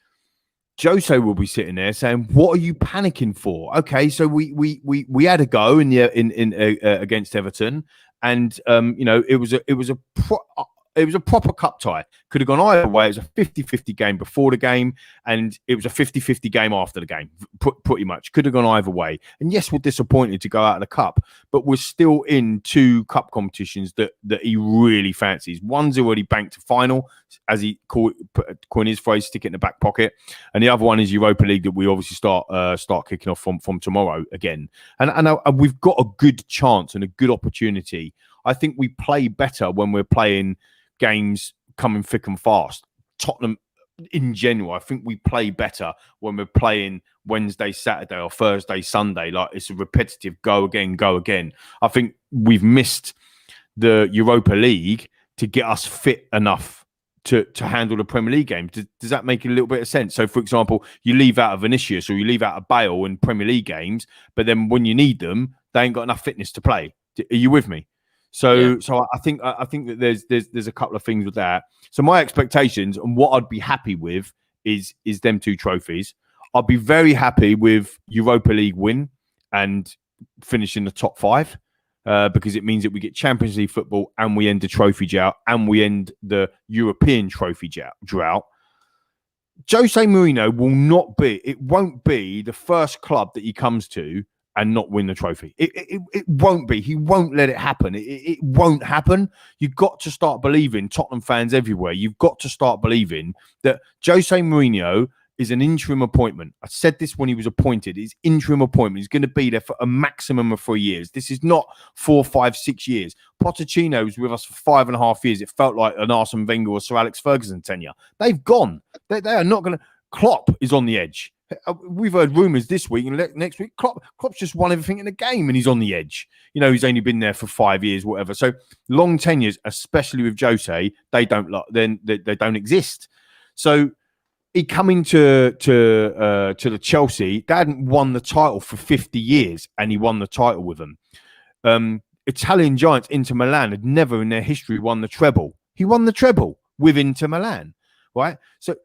Jose will be sitting there saying, "What are you panicking for?" Okay, so we had a go in against Everton, and you know, it a proper cup tie. Could have gone either way. It was a 50-50 game before the game, and it was a 50-50 game after the game. Pretty much could have gone either way. And yes, we're disappointed to go out of the cup, but we're still in 2 cup competitions that he really fancies. One's already banked to final, as he coined his phrase, stick it in the back pocket, and the other one is Europa League that we obviously start kicking off from tomorrow again. And we've got a good chance and a good opportunity. I think we play better when we're playing games coming thick and fast. Tottenham, in general, I think we play better when we're playing Wednesday, Saturday, or Thursday, Sunday. Like, it's a repetitive go again, go again. I think we've missed the Europa League to get us fit enough to handle the Premier League game. Does that make a little bit of sense? So, for example, you leave out of Vinicius or you leave out of Bale in Premier League games, but then when you need them, they ain't got enough fitness to play. Are you with me? So I think that there's a couple of things with that. So my expectations and what I'd be happy with is them 2 trophies. I'd be very happy with Europa League win and finishing the top 5 because it means that we get Champions League football and we end the trophy drought and we end the European trophy drought. Jose Mourinho won't be the first club that he comes to and not win the trophy. It won't be. He won't let it happen. It won't happen. You've got to start believing, Tottenham fans everywhere, you've got to start believing that Jose Mourinho is an interim appointment. I said this when he was appointed. His interim appointment. He's going to be there for a maximum of 3 years. This is not 4, 5, 6 years. Pochettino was with us for 5.5 years. It felt like an Arsene Wenger or Sir Alex Ferguson tenure. They've gone. They are not going to... Klopp is on the edge. We've heard rumours this week and next week. Klopp's just won everything in the game and he's on the edge. You know, he's only been there for 5 years, whatever. So long tenures, especially with Jose, they don't exist. So he coming to the Chelsea. They hadn't won the title for 50 years, and he won the title with them. Italian giants Inter Milan had never in their history won the treble. He won the treble with Inter Milan, right? So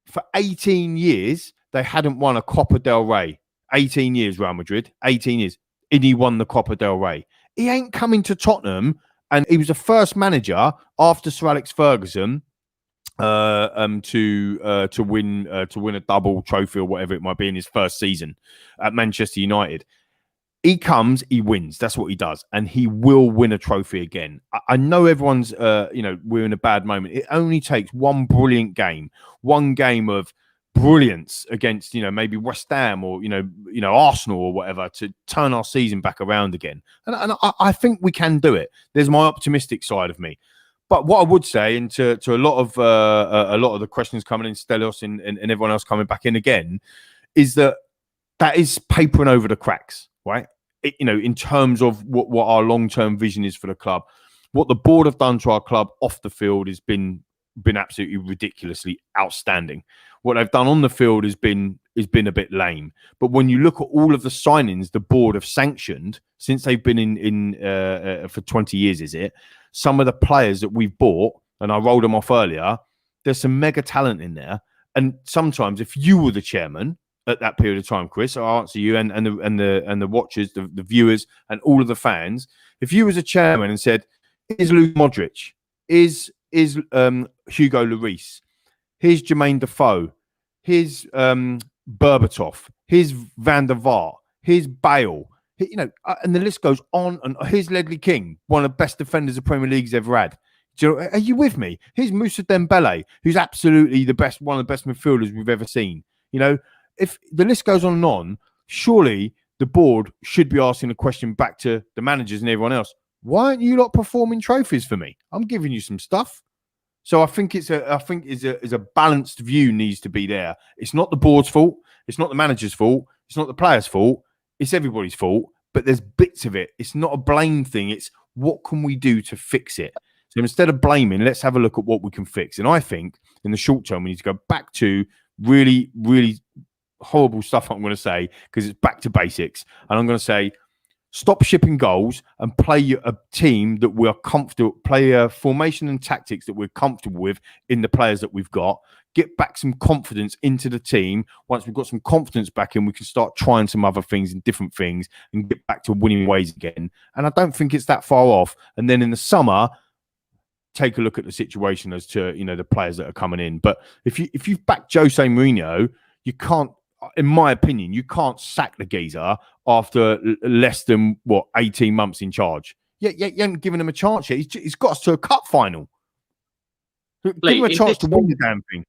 for 18 years, they hadn't won a Copa del Rey. 18 years, Real Madrid. 18 years. And he won the Copa del Rey. He ain't coming to Tottenham. And he was the first manager after Sir Alex Ferguson to win a double trophy or whatever it might be in his first season at Manchester United. He comes, he wins. That's what he does. And he will win a trophy again. I know everyone's, we're in a bad moment. It only takes one brilliant game, one game of brilliance against, maybe West Ham or, Arsenal or whatever to turn our season back around again. And I think we can do it. There's my optimistic side of me. But what I would say, and to a lot of the questions coming in, Stelios and everyone else coming back in again, is that is papering over the cracks, right? In terms of what our long-term vision is for the club. What the board have done to our club off the field has been absolutely ridiculously outstanding. What they've done on the field has been a bit lame. But when you look at all of the signings the board have sanctioned since they've been in for 20 years, is it? Some of the players that we've bought, and I rolled them off earlier, there's some mega talent in there. And sometimes if you were the chairman at that period of time, Chris, I'll answer you and the watchers, the viewers, and all of the fans. If you was a chairman and said, "Here's Luka Modric, is Hugo Lloris, here's Jermaine Defoe, here's Berbatov, here's Van der Vaart, here's Bale," and the list goes on. And here's Ledley King, one of the best defenders the Premier League's ever had. Are you with me? Here's Moussa Dembele, who's absolutely one of the best midfielders we've ever seen. If the list goes on, surely the board should be asking a question back to the managers and everyone else. Why aren't you lot performing trophies for me? I'm giving you some stuff. So I think is a balanced view needs to be there. It's not the board's fault. It's not the manager's fault. It's not the players' fault. It's everybody's fault. But there's bits of it. It's not a blame thing. It's what can we do to fix it? So instead of blaming, let's have a look at what we can fix. And I think in the short term, we need to go back to really, really horrible stuff I'm going to say, because it's back to basics. And I'm going to say, stop shipping goals and play a team that we're comfortable, play a formation and tactics that we're comfortable with in the players that we've got. Get back some confidence into the team. Once we've got some confidence back in, we can start trying some other things and different things and get back to winning ways again. And I don't think it's that far off. And then in the summer, take a look at the situation as to the players that are coming in. But if you've backed Jose Mourinho, you can't, in my opinion, you can't sack the geezer after less than 18 months in charge. You haven't given him a chance yet. He's got us to a cup final. Lee, give him a chance to win the damn thing.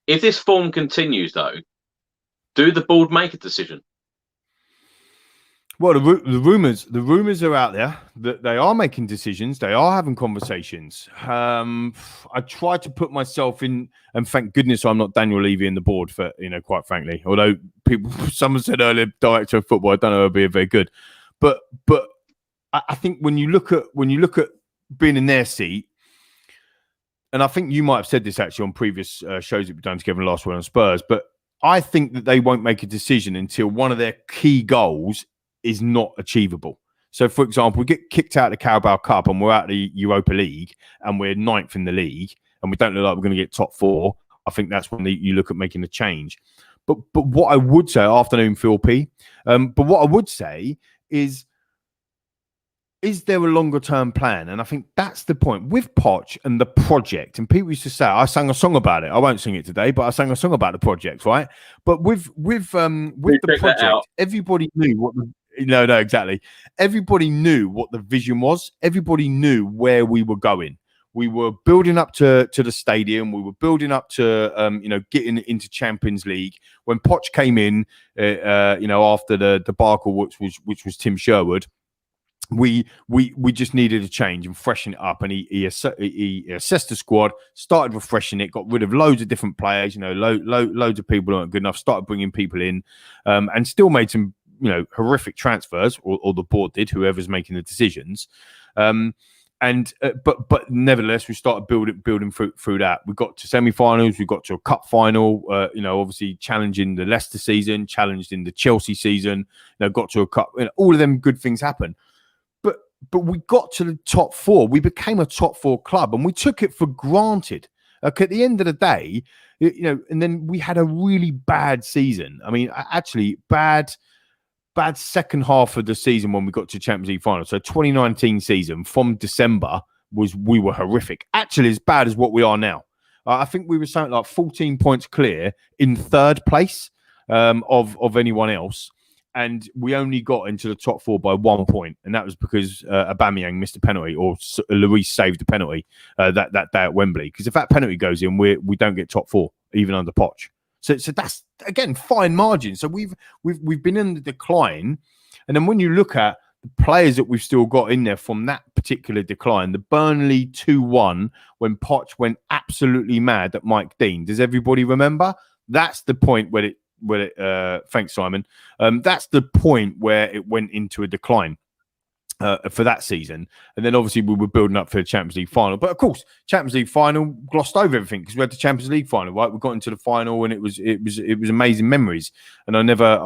If this form continues, though, do the board make a decision? Well, the rumors are out there that they are making decisions. They are having conversations. I try to put myself in, and thank goodness I'm not Daniel Levy in the board for, quite frankly. Although someone said earlier, director of football, I don't know, it'll be very good. But I think when you look at being in their seat, and I think you might have said this actually on previous shows that we've done together, last one on Spurs, but I think that they won't make a decision until one of their key goals is not achievable. So, for example, we get kicked out of the Carabao Cup and we're out of the Europa League and we're 9th in the league and we don't look like we're going to get top 4. I think that's when you look at making a change. But what I would say, afternoon Phil P, but what I would say is there a longer term plan? And I think that's the point with Poch and the project. And people used to say, I sang a song about it. I won't sing it today, but I sang a song about the project, right? But with the project, everybody knew what the No, exactly. Everybody knew what the vision was. Everybody knew where we were going. We were building up to the stadium. We were building up to, getting into Champions League. When Poch came in, after the debacle, which was Tim Sherwood, we just needed a change and freshen it up. And he assessed the squad, started refreshing it, got rid of loads of different players. Loads of people who weren't good enough. Started bringing people in, and still made some horrific transfers, or the board did, whoever's making the decisions. But nevertheless, we started building through that. We got to semi-finals, we got to a cup final. Obviously challenging the Leicester season, challenged in the Chelsea season. Got to a cup. All of them good things happen. But we got to the top 4. We became a top 4 club, and we took it for granted. At the end of the day, and then we had a really bad season. I mean, actually bad second half of the season when we got to Champions League final. So 2019 season from December we were horrific. Actually, as bad as what we are now. I think we were something like 14 points clear in 3rd place of anyone else. And we only got into the top 4 by 1 point. And that was because Aubameyang missed a penalty, or Luis saved a penalty that day at Wembley. Because if that penalty goes in, we don't get top 4, even under Poch. So that's, again, fine margin. So we've been in the decline. And then when you look at the players that we've still got in there from that particular decline, the Burnley 2-1, when Poch went absolutely mad at Mike Dean. Does everybody remember? That's the point where it thanks, Simon. That's the point where it went into a decline for that season. And then obviously we were building up for the Champions League final. But of course, Champions League final glossed over everything because we had the Champions League final, right? We got into the final and it was amazing memories. And I'll never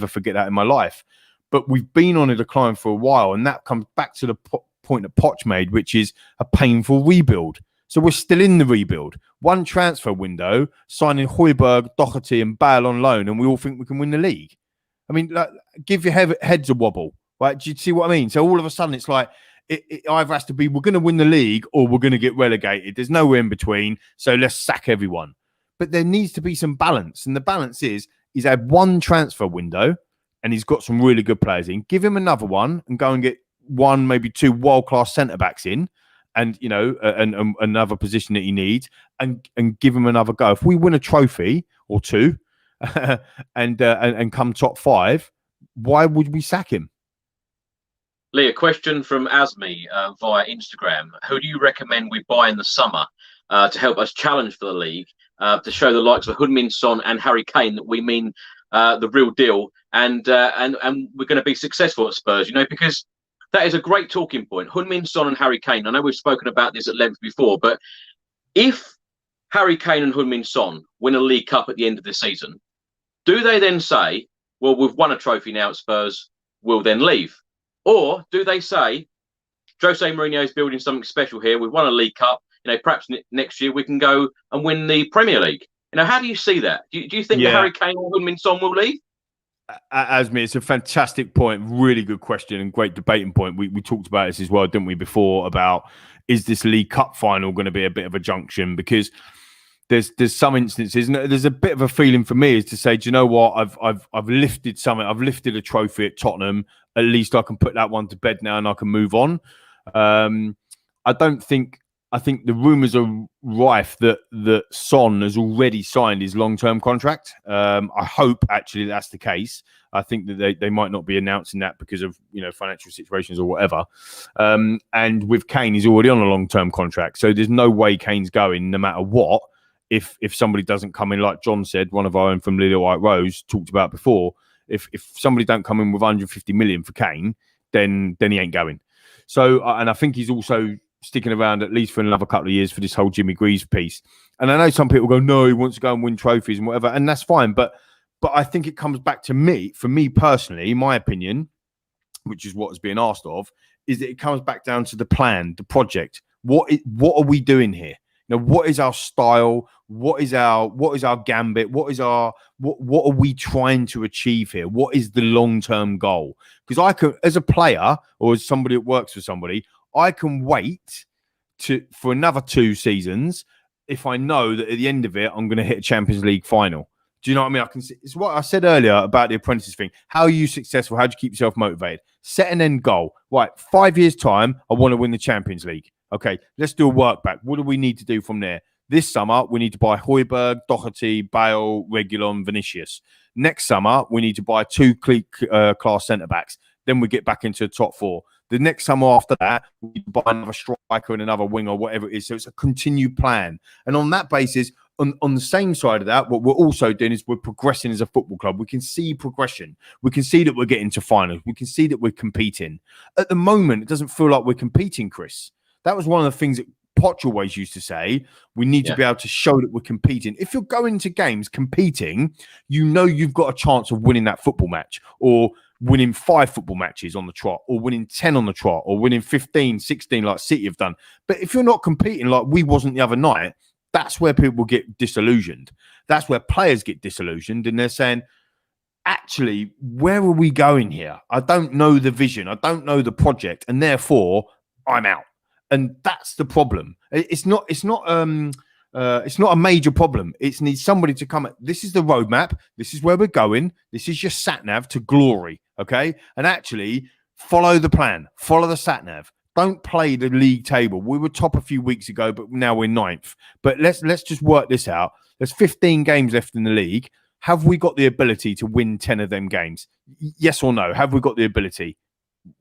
forget that in my life. But we've been on a decline for a while, and that comes back to the point that Poch made, which is a painful rebuild. So we're still in the rebuild. One transfer window, signing Højbjerg, Doherty and Bale on loan, and we all think we can win the league. I mean, give your heads a wobble, right? Do you see what I mean? So all of a sudden, it's like it either has to be we're going to win the league or we're going to get relegated. There's nowhere in between. So let's sack everyone. But there needs to be some balance, and the balance is he's had one transfer window, and he's got some really good players in. Give him another one, and go and get one, maybe 2 world-class centre backs in. And and another position that he needs, and give him another go. If we win a trophy or 2, and come top 5, why would we sack him? Lee, a question from Asmi via Instagram. Who do you recommend we buy in the summer to help us challenge for the league, to show the likes of Heung-min Son and Harry Kane that we mean the real deal, and we're going to be successful at Spurs? Because that is a great talking point. Heung-min Son and Harry Kane. I know we've spoken about this at length before, but if Harry Kane and Heung-min Son win a League Cup at the end of the season, do they then say, well, we've won a trophy now at Spurs, we'll then leave? Or do they say, Jose Mourinho is building something special here, we've won a League Cup, perhaps next year we can go and win the Premier League? How do you see that? Do you think that Harry Kane or Heung-min Son will leave? Asmi, it's a fantastic point. Really good question and great debating point. We talked about this as well, didn't we, before, about is this League Cup final going to be a bit of a junction? Because there's some instances, and there's a bit of a feeling for me is to say, do you know what? I've lifted something. I've lifted a trophy at Tottenham. At least I can put that one to bed now and I can move on. I think the rumours are rife that Son has already signed his long-term contract. I hope actually that's the case. I think that they might not be announcing that because of financial situations or whatever. And with Kane, he's already on a long-term contract, so there's no way Kane's going no matter what. If somebody doesn't come in, like John said, one of our own from Little White Rose talked about before. If somebody don't come in with 150 million for Kane, then he ain't going. So and I think he's also sticking around at least for another couple of years for this whole Jimmy Greaves piece. And I know some people go, no, he wants to go and win trophies and whatever, and that's fine. But I think it comes back to me, for me personally, my opinion, which is what is being asked of, is that it comes back down to the plan, the project. What are we doing here? What is our style? What is our gambit? What are we trying to achieve here? What is the long-term goal? Because I can, as a player or as somebody that works for somebody, I can wait for another 2 seasons if I know that at the end of it, I'm going to hit a Champions League final. Do you know what I mean? I can see, it's what I said earlier about the Apprentice thing. How are you successful? How do you keep yourself motivated? Set an end goal. Right, 5 years' time, I want to win the Champions League. Okay, let's do a work back. What do we need to do from there? This summer, we need to buy Højbjerg, Doherty, Bale, Reguilon, Vinicius. Next summer, we need to buy 2 class centre-backs. Then we get back into the top 4. The next summer after that, we buy another striker and another winger, whatever it is. So it's a continued plan. And on that basis, on the same side of that, what we're also doing is we're progressing as a football club. We can see progression. We can see that we're getting to finals. We can see that we're competing. At the moment, it doesn't feel like we're competing, Chris. That was one of the things that Poch always used to say. We need to be able to show that we're competing. If you're going to games competing, you've got a chance of winning that football match, or winning 5 football matches on the trot, or winning 10 on the trot, or winning 15, 16 like City have done. But if you're not competing like we wasn't the other night, that's where people get disillusioned. That's where players get disillusioned, and they're saying, actually, where are we going here? I don't know the vision. I don't know the project, and therefore I'm out. And that's the problem. It's not a major problem. It needs somebody to come. This is the roadmap. This is where we're going. This is your sat nav to glory. Okay, and actually follow the plan. Follow the sat nav. Don't play the league table. We were top a few weeks ago, but now we're 9th. But let's just work this out. There's 15 games left in the league. Have we got the ability to win 10 of them games? Yes or no? Have we got the ability?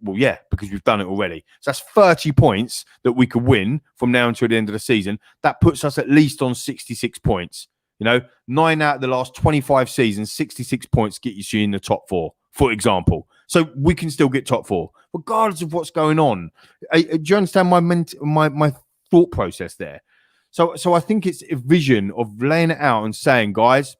Well, yeah, because we've done it already. So that's 30 points that we could win from now until the end of the season. That puts us at least on 66 points. 9 out of the last 25 seasons, 66 points get you in the top 4, for example. So we can still get top 4, regardless of what's going on. Do you understand my thought process there? So I think it's a vision of laying it out and saying, guys,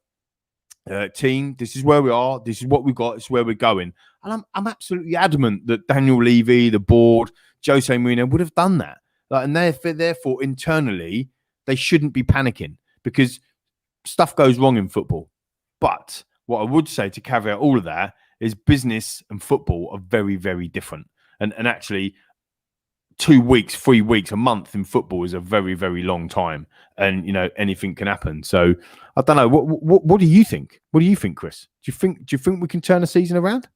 team, this is where we are. This is what we've got. This is where we're going. And I'm absolutely adamant that Daniel Levy, the board, Jose Mourinho would have done that. And therefore, internally, they shouldn't be panicking, because stuff goes wrong in football. But what I would say to caveat all of that is business and football are very, very different. And actually, 2 weeks, 3 weeks, a month in football is a very, very long time. And, anything can happen. So I don't know. What do you think? What do you think, Chris? Do you think we can turn a season around?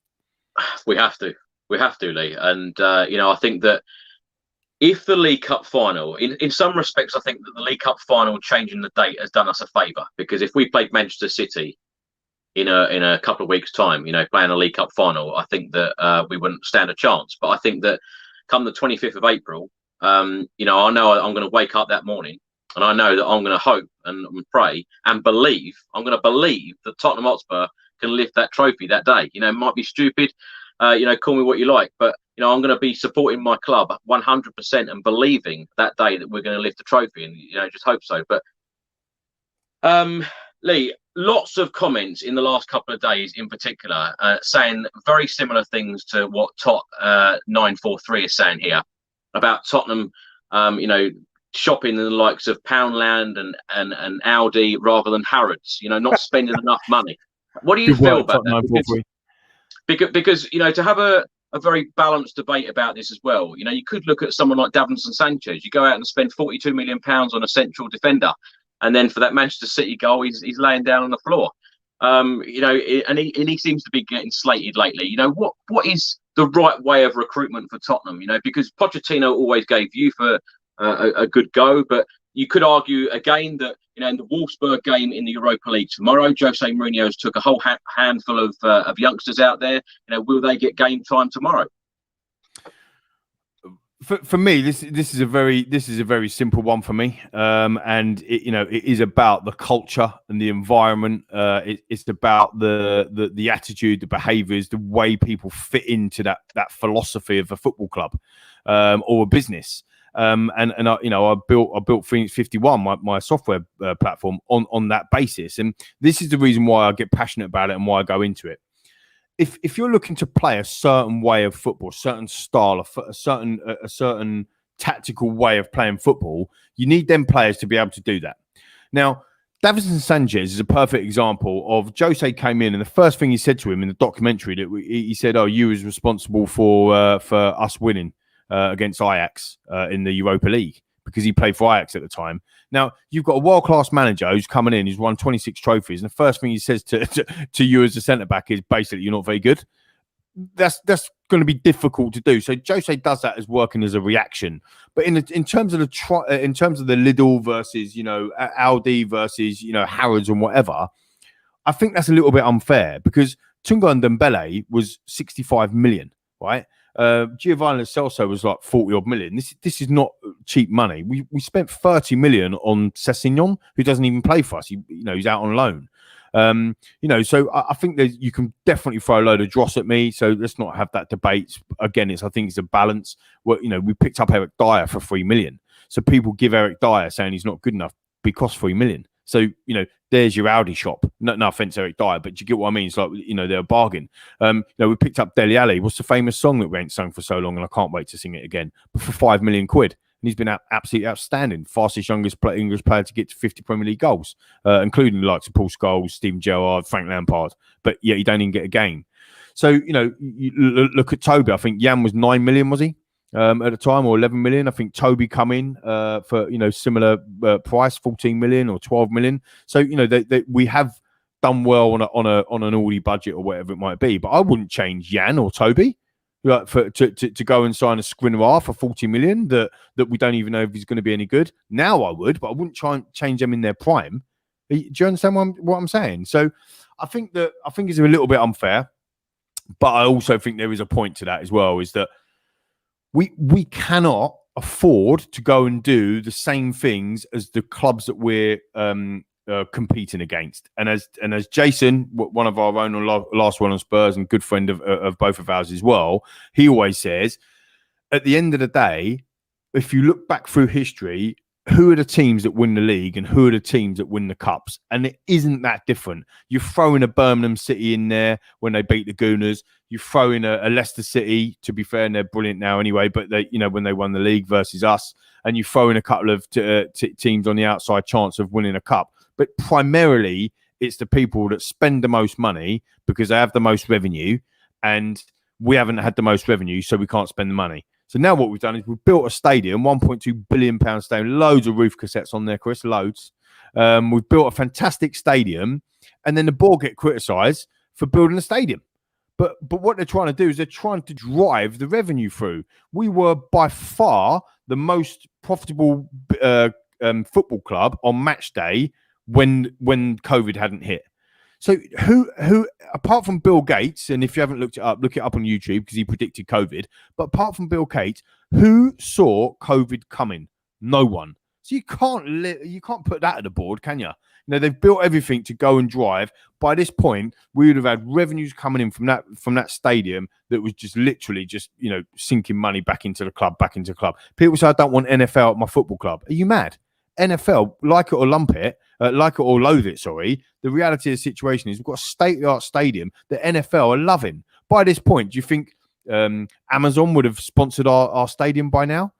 We have to, Lee. And, I think that if the League Cup final, in some respects, I think that the League Cup final changing the date has done us a favour, because if we played Manchester City in a couple of weeks' time, playing a League Cup final, I think that we wouldn't stand a chance. But I think that come the 25th of April, I know I'm going to wake up that morning, and I know that I'm going to hope and pray and believe. I'm going to believe that Tottenham Hotspur can lift that trophy that day. It might be stupid, call me what you like, but I'm going to be supporting my club 100% and believing that day that we're going to lift the trophy, and just hope so. But Lee, lots of comments in the last couple of days, in particular, saying very similar things to what Tot 943 is saying here about Tottenham. Shopping in the likes of Poundland and Aldi rather than Harrods. Not spending enough money. What do you feel about that? because to have a very balanced debate about this as well. You could look at someone like Davinson Sanchez. You go out and spend £42 million on a central defender, and then for that Manchester City goal, he's laying down on the floor. And he seems to be getting slated lately. What is the right way of recruitment for Tottenham? Because Pochettino always gave you for a good go, but you could argue again that in the Wolfsburg game in the Europa League tomorrow, Jose Mourinho's took a whole handful of youngsters out there. Will they get game time tomorrow? For me, this is a very simple one for me, and it is about the culture and the environment. It's about the attitude, the behaviours, the way people fit into that philosophy of a football club or a business. And I built Phoenix 51, my software platform, on that basis, and this is the reason why I get passionate about it and why I go into it. If you're looking to play a certain way of football, a certain style, a certain tactical way of playing football, you need them players to be able to do that. Now, Davinson Sanchez is a perfect example of Jose came in, and the first thing he said to him in the documentary, that he said, "Oh, you was responsible for us winning against Ajax in the Europa League," because he played for Ajax at the time. Now, you've got a world-class manager who's coming in, who's won 26 trophies, and the first thing he says to you as a centre-back is basically, "You're not very good." That's going to be difficult to do. So Jose does that as working as a reaction. But in terms of the Lidl versus Aldi versus Harrods and whatever, I think that's a little bit unfair, because Tunga and Dembele was 65 million, right? Giovanni Lo Celso was like 40 odd million. This is not cheap money. We spent 30 million on Sessegnon, who doesn't even play for us. He's out on loan. So I think that you can definitely throw a load of dross at me. So let's not have that debate. Again, I think it's a balance. Well, we picked up Eric Dyer for 3 million. So people give Eric Dyer saying he's not good enough because 3 million. So, there's your Audi shop. No offense, Eric Dyer, but you get what I mean? It's like, they're a bargain. We picked up Dele Alli. What's the famous song that we ain't sung for so long, and I can't wait to sing it again, but for 5 million quid. And he's been absolutely outstanding. Fastest English player to get to 50 Premier League goals, including the likes of Paul Scholes, Steven Gerrard, Frank Lampard. But yeah, he don't even get a game. So, you look at Toby. I think Jan was 9 million, was he? At the time, or 11 million. I think Toby come in for similar price, 14 million or 12 million. So we have done well on an Aldi budget or whatever it might be. But I wouldn't change Jan or Toby to go and sign a Skriniar for 40 million that we don't even know if he's going to be any good. Now I would, but I wouldn't try and change them in their prime. Do you understand what I'm saying? So I think it's a little bit unfair, but I also think there is a point to that as well. Is that we cannot afford to go and do the same things as the clubs that we're competing against. And as Jason, one of our own last one on Spurs and good friend of both of ours as well, he always says, at the end of the day, if you look back through history, who are the teams that win the league and who are the teams that win the cups? And it isn't that different. You throw in a Birmingham City in there when they beat the Gooners. You throw in a Leicester City, to be fair, and they're brilliant now anyway, but they, when they won the league versus us, and you throw in a couple of teams on the outside chance of winning a cup. But primarily, it's the people that spend the most money because they have the most revenue, and we haven't had the most revenue, so we can't spend the money. So now what we've done is we've built a stadium, £1.2 billion stadium, loads of roof cassettes on there, Chris, loads. We've built a fantastic stadium, and then the board get criticised for building a stadium. But what they're trying to do is they're trying to drive the revenue through. We were by far the most profitable football club on match day when COVID hadn't hit. So who apart from Bill Gates, and if you haven't looked it up, look it up on YouTube because he predicted COVID. But apart from Bill Gates, who saw COVID coming? No one. So you can't put that at the board, can you? They've built everything to go and drive. By this point, we would have had revenues coming in from that stadium that was just literally sinking money back into the club. People say I don't want NFL at my football club. Are you mad? NFL, like it or lump it, like it or loathe it, sorry, the reality of the situation is we've got a state-of-the-art stadium that NFL are loving. By this point, do you think Amazon would have sponsored our stadium by now?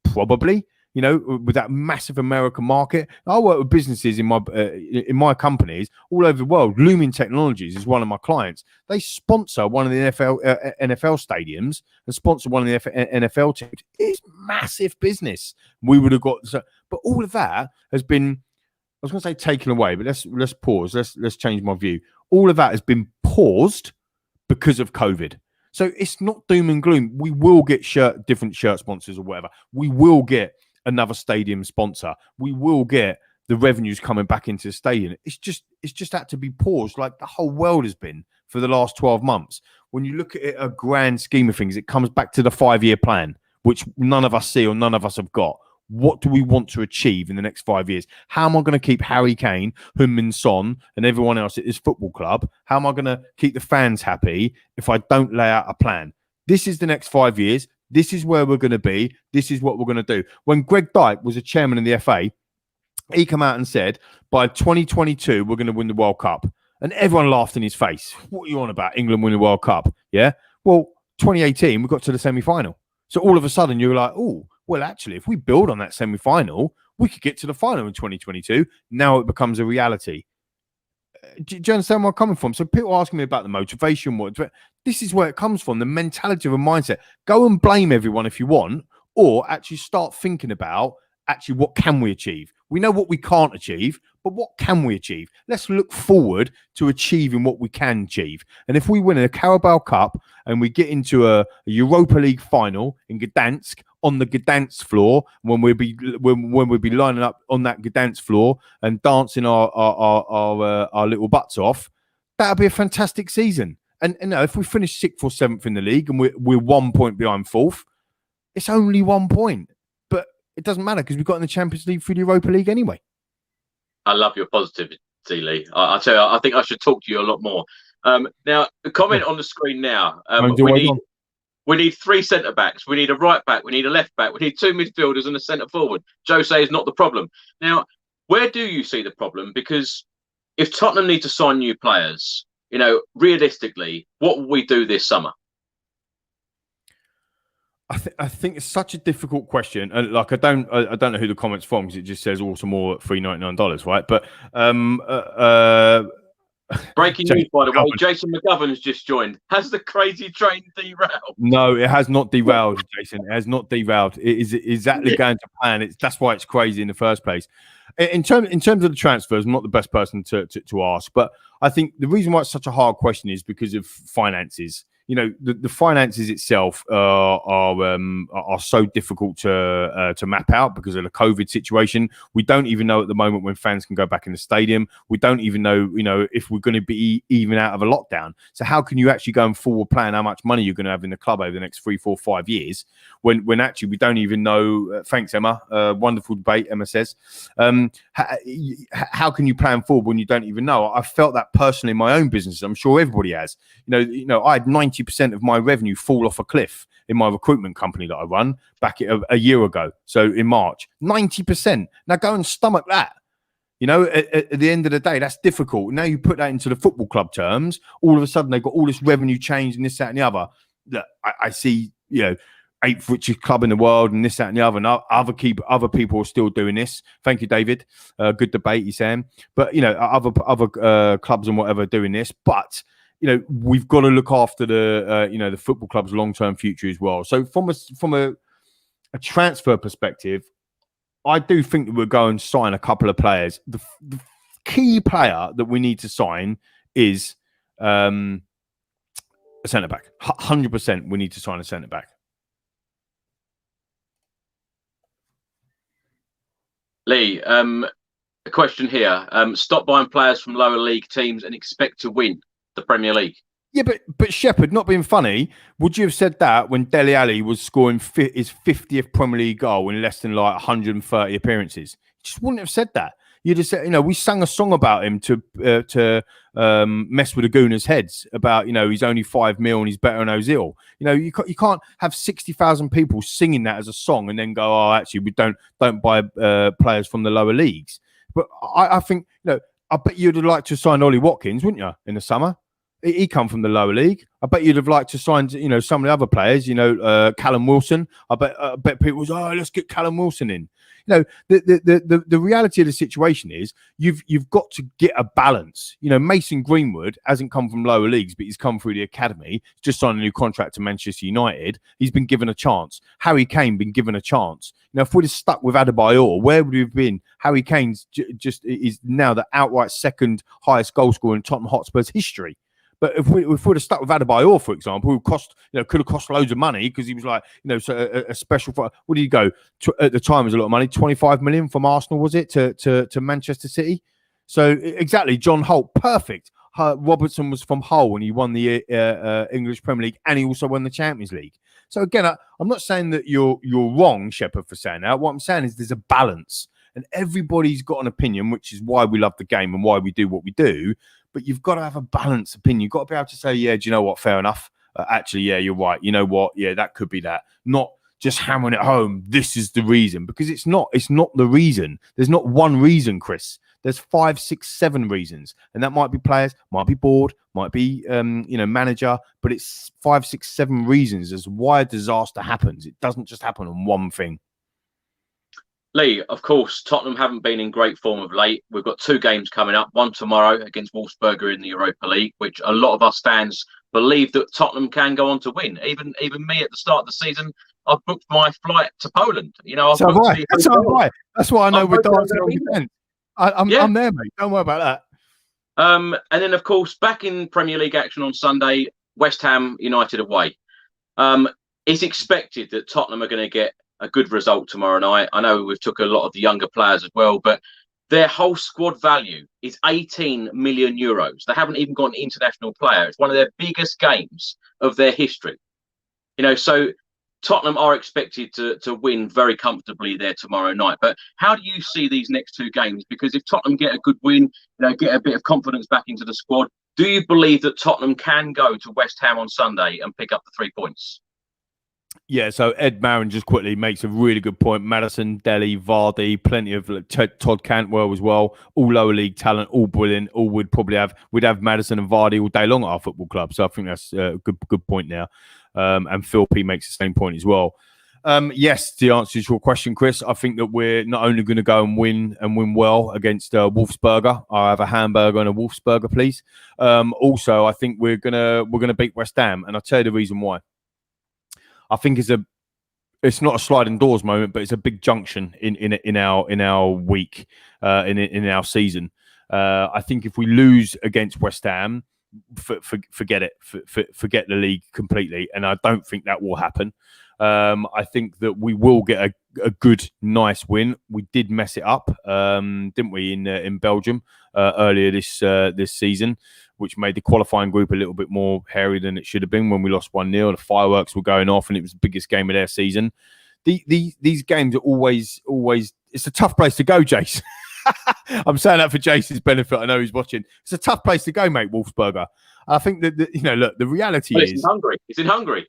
Probably. you know, with that massive American market. I work with businesses in my companies all over the world. Lumen Technologies is one of my clients. They sponsor one of the NFL stadiums and sponsor one of the NFL teams. It's massive business. We would have got, but all of that has been, I was going to say taken away, but let's pause. Let's change my view. All of that has been paused because of COVID. So it's not doom and gloom. We will get different shirt sponsors or whatever. We will get another stadium sponsor. We will get the revenues coming back into the stadium. It's just had to be paused like the whole world has been for the last 12 months. When you look at it, a grand scheme of things, it comes back to the 5-year plan, which none of us see or none of us have got. What do we want to achieve in the next 5 years? How am I going to keep Harry Kane, Heung-min Son, and everyone else at this football club? How am I going to keep the fans happy if I don't lay out a plan? This is the next 5 years. This is where we're going to be. This is what we're going to do. When Greg Dyke was a chairman of the FA, he came out and said, by 2022, we're going to win the World Cup. And everyone laughed in his face. What are you on about? England winning the World Cup? Yeah. Well, 2018, we got to the semi-final. So all of a sudden, you're like, oh, well, actually, if we build on that semi-final, we could get to the final in 2022. Now it becomes a reality. Do you understand where I'm coming from? So people asking me about the motivation. This is where it comes from, the mentality of a mindset. Go and blame everyone if you want, or actually start thinking about actually what can we achieve. We know what we can't achieve, but what can we achieve? Let's look forward to achieving what we can achieve. And if we win a Carabao Cup and we get into a Europa League final in Gdansk, on the Gdansk floor, when we'll be lining up on that Gdansk floor and dancing our little butts off, that'll be a fantastic season. And you know, if we finish 6th or 7th in the league and we're 1 point behind 4th, it's only 1 point. But it doesn't matter because we've got in the Champions League through the Europa League anyway. I love your positivity, Lee. I tell you, I think I should talk to you a lot more. Now, the comment on the screen now. We need 3 centre-backs. We need a right-back. We need a left-back. We need 2 midfielders and a centre-forward. Jose is not the problem. Now, where do you see the problem? Because if Tottenham need to sign new players, you know, realistically, what will we do this summer? I think it's such a difficult question. Like I don't know who the comments from because it just says also more at $399, right? But breaking news, by the way, Jason McGovern has just joined. Has the crazy train derailed? No, it has not derailed, Jason. It has not derailed. It is exactly going to plan. That's why it's crazy in the first place. In terms of the transfers, I'm not the best person to ask, but I think the reason why it's such a hard question is because of finances. You know, the finances itself are so difficult to map out because of the COVID situation. We don't even know at the moment when fans can go back in the stadium. We don't even know, you know, if we're going to be even out of a lockdown. So how can you actually go and forward plan how much money you're going to have in the club over the next 3, 4, 5 years when actually we don't even know? Thanks, Emma. Wonderful debate, Emma says. How can you plan forward when you don't even know? I felt that personally in my own business. I'm sure everybody has. You know, I had 90% of my revenue fall off a cliff in my recruitment company that I run back a year ago. So in March, 90%. Now go and stomach that. You know, at the end of the day, that's difficult. Now you put that into the football club terms, all of a sudden they've got all this revenue change and this, that, and the other. Look, I see, you know, 8th richest club in the world and this, that, and the other. And other people are still doing this. Thank you, David. Good debate, you saying. But, you know, other clubs and whatever are doing this. But, you know, we've got to look after the, you know, the football club's long-term future as well. So from a transfer perspective, I do think that we'll go and sign a couple of players. The key player that we need to sign is a centre-back. 100% we need to sign a centre-back. Lee, a question here. Stop buying players from lower league teams and expect to win the Premier League. Yeah, but Shepherd, not being funny, would you have said that when Dele Alli was scoring his 50th Premier League goal in less than like 130 appearances? You just wouldn't have said that. You'd have said, you know, we sang a song about him to mess with the Gooners' heads about, you know, he's only 5 mil and he's better than Ozil. You know, you can't have 60,000 people singing that as a song and then go, oh, actually, we don't buy players from the lower leagues. But I think, you know, I bet you'd have liked to sign Ollie Watkins, wouldn't you, in the summer? He come from the lower league. I bet you'd have liked to sign, you know, some of the other players. You know, Callum Wilson. I bet people was, oh, let's get Callum Wilson in. The reality of the situation is you've got to get a balance. Mason Greenwood hasn't come from lower leagues, but he's come through the academy. He's just signed a new contract to Manchester United. He's been given a chance. Harry Kane been given a chance. If we'd have stuck with Adebayor, where would we have been? Harry Kane's just is now the outright second highest goal scorer in Tottenham Hotspur's history. But if we'd have stuck with Adebayor, for example, who could have cost loads of money because he was like, a special. What did he go? At the time, it was a lot of money. 25 million from Arsenal, was it, to Manchester City? So exactly, John Holt, perfect. Robertson was from Hull and he won the English Premier League and he also won the Champions League. So again, I'm not saying that you're wrong, Shepherd, for saying that. What I'm saying is there's a balance, and everybody's got an opinion, which is why we love the game and why we do what we do. But you've got to have a balanced opinion. You've got to be able to say, yeah, do you know what? Fair enough. Actually, yeah, you're right. You know what? Yeah, that could be that. Not just hammering it home. This is the reason, because it's not. It's not the reason. There's not one reason, Chris. There's 5, 6, 7 reasons, and that might be players, might be board, might be manager, but it's 5, 6, 7 reasons as why a disaster happens. It doesn't just happen on one thing. Lee, of course, Tottenham haven't been in great form of late. We've got 2 games coming up. One tomorrow against Wolfsberger in the Europa League, which a lot of us fans believe that Tottenham can go on to win. Even me at the start of the season, I've booked my flight to Poland. That's why I know we're dancing on defence. I'm there, mate. Don't worry about that. And then, of course, back in Premier League action on Sunday, West Ham United away. It's expected that Tottenham are going to get a good result tomorrow night. I know we've took a lot of the younger players as well, but their whole squad value is 18 million euros. They haven't even got an international player. It's one of their biggest games of their history. So Tottenham are expected to win very comfortably there tomorrow night. But how do you see these next 2 games? Because if Tottenham get a good win, get a bit of confidence back into the squad, do you believe that Tottenham can go to West Ham on Sunday and pick up the 3 points? Yeah, so Ed Marin just quickly makes a really good point. Maddison, Dele, Vardy, plenty of Todd Cantwell as well. All lower league talent, all brilliant. All we'd have Maddison and Vardy all day long at our football club. So I think that's a good point now. And Phil P makes the same point as well. Yes, to answer your question, Chris, I think that we're not only going to go and win well against Wolfsberger. I have a hamburger and a Wolfsberger, please. Also, I think we're gonna beat West Ham, and I'll tell you the reason why. I think it's not a sliding doors moment, but it's a big junction in our week, in our season. I think if we lose against West Ham, forget it, forget the league completely, and I don't think that will happen. I think that we will get a good, nice win. We did mess it up, didn't we, in Belgium earlier this season, which made the qualifying group a little bit more hairy than it should have been when we lost 1-0. The fireworks were going off, and it was the biggest game of their season. These games are always. It's a tough place to go, Jace. I'm saying that for Jace's benefit. I know he's watching. It's a tough place to go, mate, Wolfsberger. I think that, look, the reality is... It's in Hungary. It's in Hungary.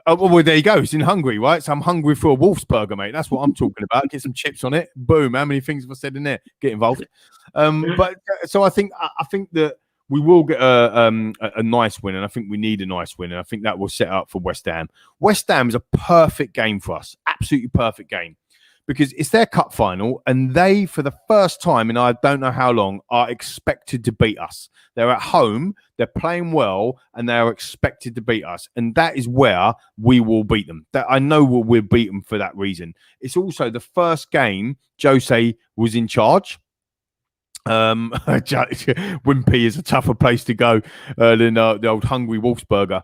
Oh, well, there you go. It's in Hungary, right? So I'm hungry for a Wolfsberger, mate. That's what I'm talking about. Get some chips on it. Boom. How many things have I said in there? Get involved. But so I think that we will get a nice win, and I think we need a nice win, and I think that will set up for West Ham. West Ham is a perfect game for us. Absolutely perfect game. Because it's their cup final, and they, for the first time in I don't know how long, are expected to beat us. They're at home, they're playing well, and they are expected to beat us. And that is where we will beat them. That I know we'll beat them for that reason. It's also the first game Jose was in charge. Wimpy is a tougher place to go than the old hungry Wolfsberger.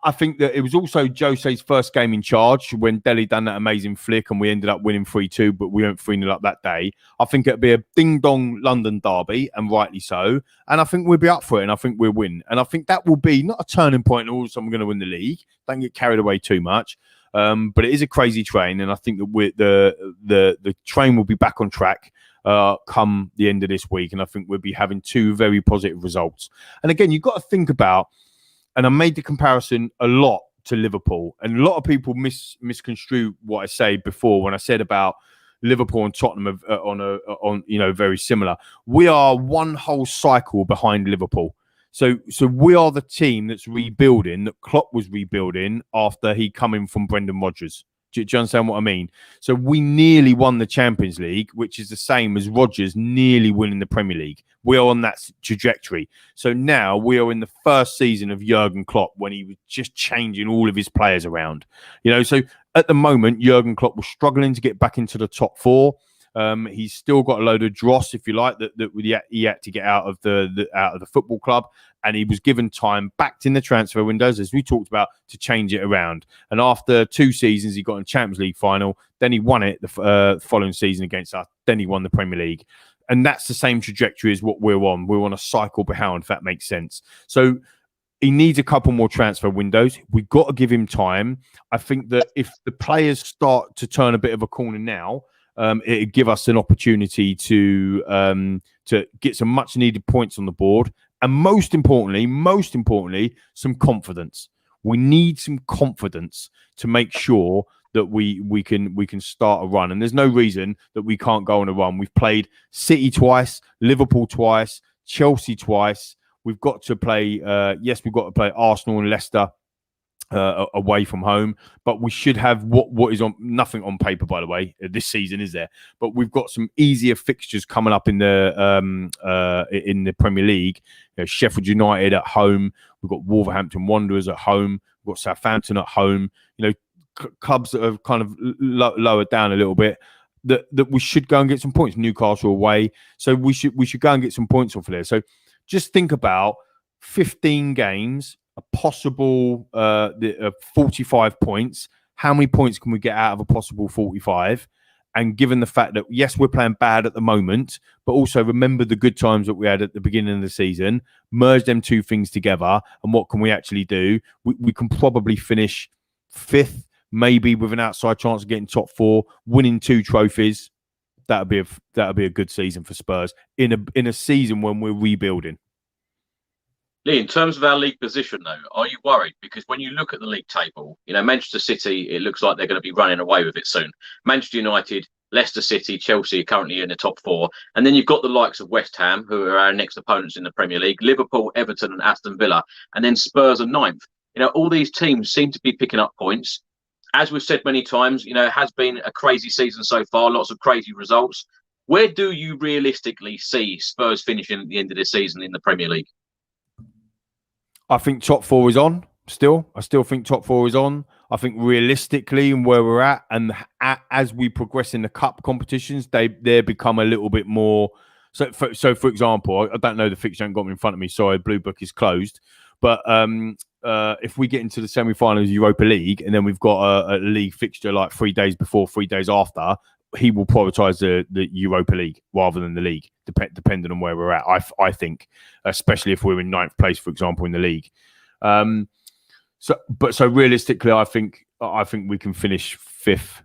I think that it was also Jose's first game in charge when Dele done that amazing flick and we ended up winning 3-2, but we went 3-0 up that day. I think it'd be a ding-dong London derby, and rightly so. And I think we'll be up for it, and I think we'll win. And I think that will be not a turning point, and all of a sudden we're going to win the league. Don't get carried away too much. But it is a crazy train, and I think that the train will be back on track come the end of this week. And I think we'll be having 2 very positive results. And again, you've got to think about, and I made the comparison a lot to Liverpool, and a lot of people misconstrue what I say before when I said about Liverpool and Tottenham on very similar. We are one whole cycle behind Liverpool. So we are the team that's rebuilding, that Klopp was rebuilding after he come in from Brendan Rodgers. Do you understand what I mean? So we nearly won the Champions League, which is the same as Rodgers nearly winning the Premier League. We are on that trajectory. So now we are in the first season of Jurgen Klopp when he was just changing all of his players around. So at the moment, Jurgen Klopp was struggling to get back into the top four. He's still got a load of dross, if you like, that he had to get out of the football club, and he was given time, backed in the transfer windows, as we talked about, to change it around. And after 2 seasons, he got in Champions League final. Then he won it the following season against us. Then he won the Premier League, and that's the same trajectory as what we're on. We're on a cycle behind, if that makes sense. So he needs a couple more transfer windows. We've got to give him time. I think that if the players start to turn a bit of a corner now, it'd give us an opportunity to get some much needed points on the board, and most importantly, some confidence. We need some confidence to make sure that we can start a run, and there's no reason that we can't go on a run. We've played City twice, Liverpool twice, Chelsea twice. We've got to play. We've got to play Arsenal and Leicester away from home, but we should have what is on nothing on paper, by the way, this season, is there? But we've got some easier fixtures coming up in the Premier League. Sheffield United at home, we've got Wolverhampton Wanderers at home, we've got Southampton at home. Clubs that have kind of lowered down a little bit. That we should go and get some points. Newcastle away, so we should go and get some points off of there. So just think about 15 games. A possible 45 points. How many points can we get out of a possible 45? And given the fact that, yes, we're playing bad at the moment, but also remember the good times that we had at the beginning of the season, merge them two things together, and what can we actually do? We can probably finish 5th, maybe with an outside chance of getting top 4, winning 2 trophies. That'd be a good season for Spurs in a season when we're rebuilding. Lee, in terms of our league position, though, are you worried? Because when you look at the league table, Manchester City, it looks like they're going to be running away with it soon. Manchester United, Leicester City, Chelsea are currently in the top 4. And then you've got the likes of West Ham, who are our next opponents in the Premier League, Liverpool, Everton and Aston Villa, and then Spurs are 9th. All these teams seem to be picking up points. As we've said many times, it has been a crazy season so far, lots of crazy results. Where do you realistically see Spurs finishing at the end of this season in the Premier League? I think top 4 is on still. I still think top 4 is on. I think realistically and where we're at, and as we progress in the cup competitions, they become a little bit more. So for example, I don't know the fixture, I haven't got them in front of me. Sorry, Blue Book is closed. But if we get into the semi-finals of Europa League, and then we've got a league fixture like 3 days before, 3 days after, he will prioritise the Europa League rather than the league, depending on where we're at. I think, especially if we're in 9th place, for example, in the league. So realistically, I think we can finish 5th.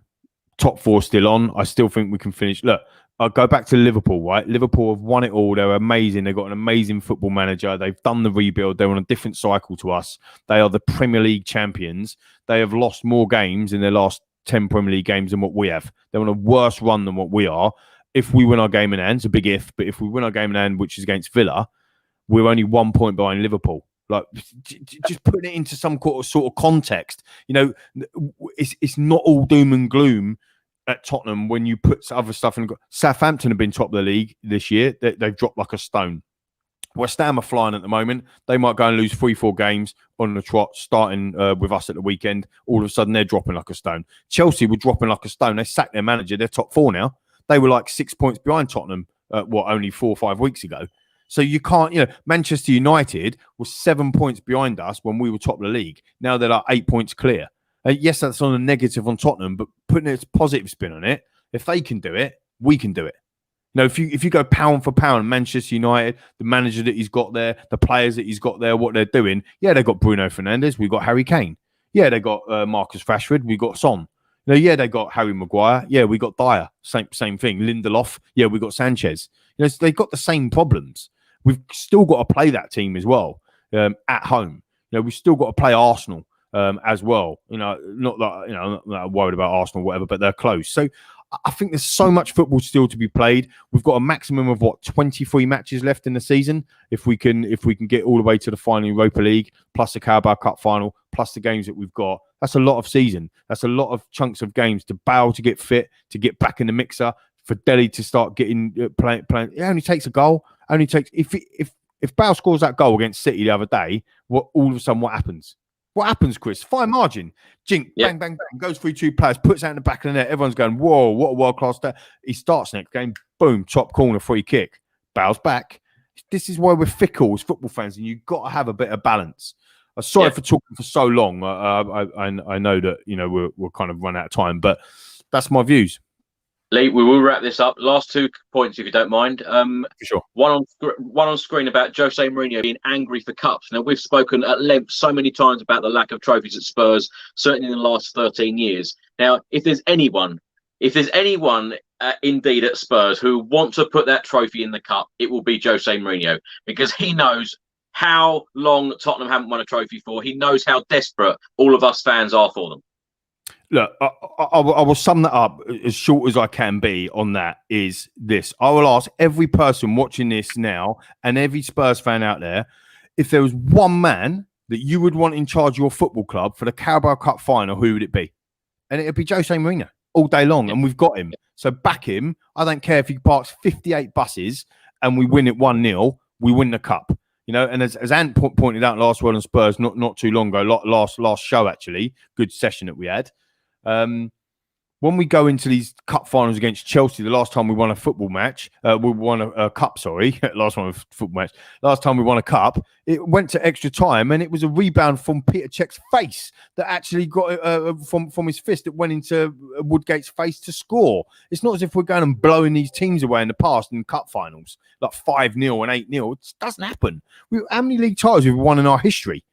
Top 4 still on. I still think we can finish. Look, I'll go back to Liverpool. Right, Liverpool have won it all. They're amazing. They've got an amazing football manager. They've done the rebuild. They're on a different cycle to us. They are the Premier League champions. They have lost more games in their last 10 Premier League games than what we have. They're on a worse run than what we are. If we win our game in hand, it's a big if, but if we win our game in hand, which is against Villa, we're only 1 point behind Liverpool. Like, just putting it into some sort of context, it's not all doom and gloom at Tottenham when you put other stuff in. Southampton have been top of the league this year. They've dropped like a stone. West Ham are flying at the moment. They might go and lose 3-4 games on the trot, starting with us at the weekend. All of a sudden, they're dropping like a stone. Chelsea were dropping like a stone. They sacked their manager. They're top 4 now. They were like 6 points behind Tottenham, only 4 or 5 weeks ago. So you can't, Manchester United was 7 points behind us when we were top of the league. Now they're like 8 points clear. Yes, that's on a negative on Tottenham, but putting a positive spin on it, if they can do it, we can do it. If you go pound for pound, Manchester United, the manager that he's got there, the players that he's got there, what they're doing, yeah, they've got Bruno Fernandes, we've got Harry Kane. Yeah, they got Marcus Rashford, we've got Son. Yeah, they got Harry Maguire. Yeah, we got Dyer. Same thing. Lindelof. Yeah, we got Sanchez. So they've got the same problems. We've still got to play that team as well at home. We've still got to play Arsenal as well. Not that I'm not worried about Arsenal, or whatever, but they're close. So I think there's so much football still to be played. We've got a maximum of 23 matches left in the season. If we can get all the way to the final Europa League, plus the Carabao Cup final, plus the games that we've got, That's a lot of season. That's a lot of chunks of games to Bale to get fit, to get back in the mixer, for Dele to start getting playing. It only takes a goal. Only takes if Bale scores that goal against City the other day, all of a sudden what happens? What happens, Chris? Fine margin. Jink, bang, bang, bang, goes through 2 players, puts out in the back of the net. Everyone's going, whoa, what a world-class day. He starts next game, boom, top corner, free kick. Bale's back. This is why we're fickle as football fans, and you've got to have a bit of balance. I'm sorry for talking for so long. I know that, you know, we're kind of run out of time, but that's my views. Lee, we will wrap this up. Last 2 points, if you don't mind. For sure. One on screen about Jose Mourinho being angry for cups. Now, we've spoken at length so many times about the lack of trophies at Spurs, certainly in the last 13 years. Now, if there's anyone indeed at Spurs who want to put that trophy in the cup, it will be Jose Mourinho, because he knows how long Tottenham haven't won a trophy for. He knows how desperate all of us fans are for them. Look, I will sum that up as short as I can be on that is this. I will ask every person watching this now and every Spurs fan out there, if there was one man that you would want in charge of your football club for the Carabao Cup final, who would it be? And it would be Jose Mourinho all day long, and we've got him. So back him. I don't care if he parks 58 buses and we win it 1-0, we win the cup. You know, and as Ant pointed out last World on Spurs not too long ago, last show actually, good session that we had. When we go into these cup finals against Chelsea, the last time we won a football match, we won a cup, sorry. Last time we won a cup, it went to extra time and it was a rebound from Peter Cech's face that actually got from his fist that went into Woodgate's face to score. It's not as if we're going and blowing these teams away in the past in cup finals, like 5-0 and 8-0. It doesn't happen. How many league titles have we won in our history?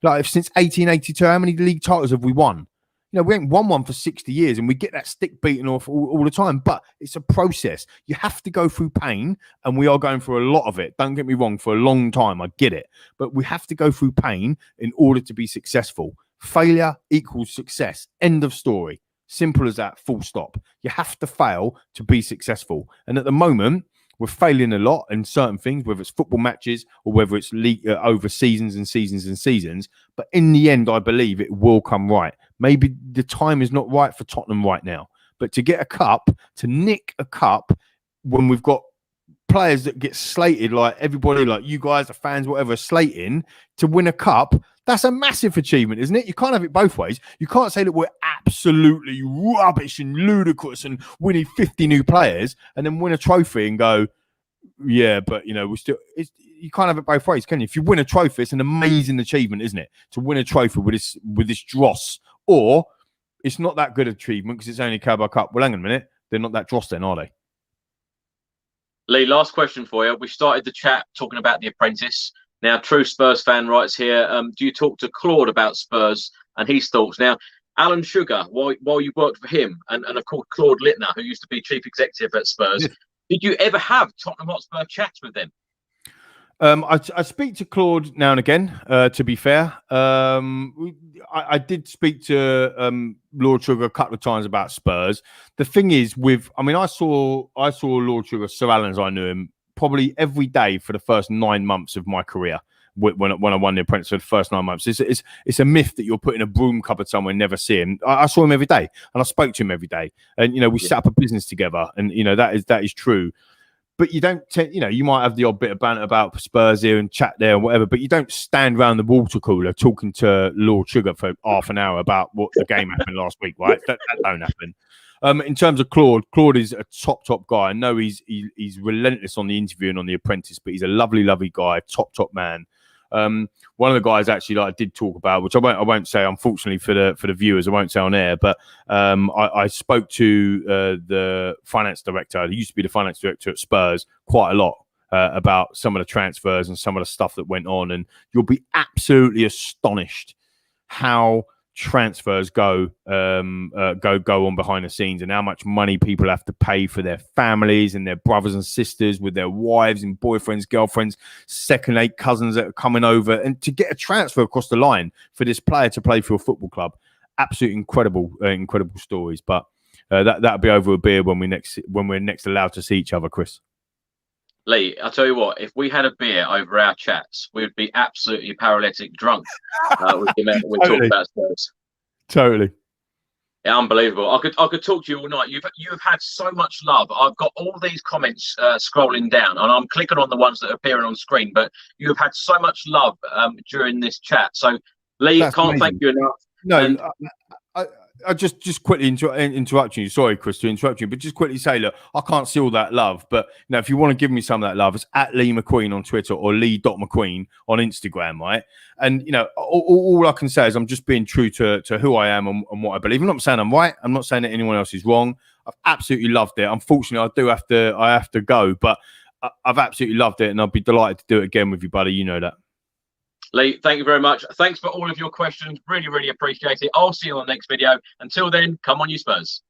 Like since 1882, how many league titles have we won? You know, we ain't won one for 60 years and we get that stick beaten off all the time, but it's a process. You have to go through pain, and we are going through a lot of it. Don't get me wrong, for a long time, I get it. But we have to go through pain in order to be successful. Failure equals success. End of story. Simple as that, full stop. You have to fail to be successful. And at the moment, we're failing a lot in certain things, whether it's football matches or whether it's league over seasons and seasons and seasons. But in the end, I believe it will come right. Maybe the time is not right for Tottenham right now. But to get a cup, to nick a cup when we've got players that get slated, like everybody, like you guys, the fans, whatever, slating to win a cup, that's a massive achievement, isn't it? You can't have it both ways. You can't say that we're absolutely rubbish and ludicrous and winning 50 new players and then win a trophy and go, yeah, but, you know, we're still... You can't have it both ways, can you? If you win a trophy, it's an amazing achievement, isn't it? To win a trophy with this dross. Or it's not that good achievement because it's only Carabao Cup. Well, hang on a minute. They're not that dross then, are they? Lee, last question for you. We started the chat talking about The Apprentice. Now, true Spurs fan writes here, do you talk to Claude about Spurs and his thoughts? Now, Alan Sugar, while you worked for him, and of course, Claude Littner, who used to be chief executive at Spurs, did you ever have Tottenham Hotspur chats with them? I speak to Claude now and again, to be fair. I did speak to Lord Sugar a couple of times about Spurs. The thing is I saw Lord Sugar, Sir Alan as I knew him, probably every day for the first 9 months of my career when I won The Apprentice for the first 9 months. It's a myth that you're put in a broom cupboard somewhere and never see him. I saw him every day and I spoke to him every day. And, you know, we set up a business together and, you know, that is true. But you don't, you might have the odd bit of banter about Spurs here and chat there and whatever, but you don't stand around the water cooler talking to Lord Sugar for half an hour about what the game happened last week, right? That don't happen. In terms of Claude is a top guy. I know he's relentless on the interview and on The Apprentice, but he's a lovely guy, top man. One of the guys actually that I did talk about, which I won't say, unfortunately for the viewers, I won't say on air, but I spoke to the finance director. He used to be the finance director at Spurs quite a lot about some of the transfers and some of the stuff that went on, and you'll be absolutely astonished how transfers go on behind the scenes and how much money people have to pay for their families and their brothers and sisters with their wives and boyfriends, girlfriends, second-rate cousins that are coming over, and to get a transfer across the line for this player to play for a football club. Absolutely incredible stories. But that'll be over a beer when we're next allowed to see each other, Chris. Lee, I'll tell you what, if we had a beer over our chats, we'd be absolutely paralytic drunk. We'd talk about Spurs. Totally. Yeah, unbelievable. I could talk to you all night. You've had so much love. I've got all these comments scrolling down, and I'm clicking on the ones that are appearing on screen. But you have had so much love during this chat. So, Lee, That's can't amazing. thank you enough. No, And I just quickly interrupting you. Sorry, Chris, to interrupt you, but just quickly say, look, I can't see all that love, but you know, if you want to give me some of that love, it's at Lee McQueen on Twitter or Lee.McQueen on Instagram, right? And you know, all I can say is I'm just being true to who I am and what I believe. I'm not saying I'm right. I'm not saying that anyone else is wrong. I've absolutely loved it. Unfortunately, I have to go, but I've absolutely loved it, and I'll be delighted to do it again with you, buddy. You know that. Lee, thank you very much. Thanks for all of your questions. Really, really appreciate it. I'll see you on the next video. Until then, come on, you Spurs.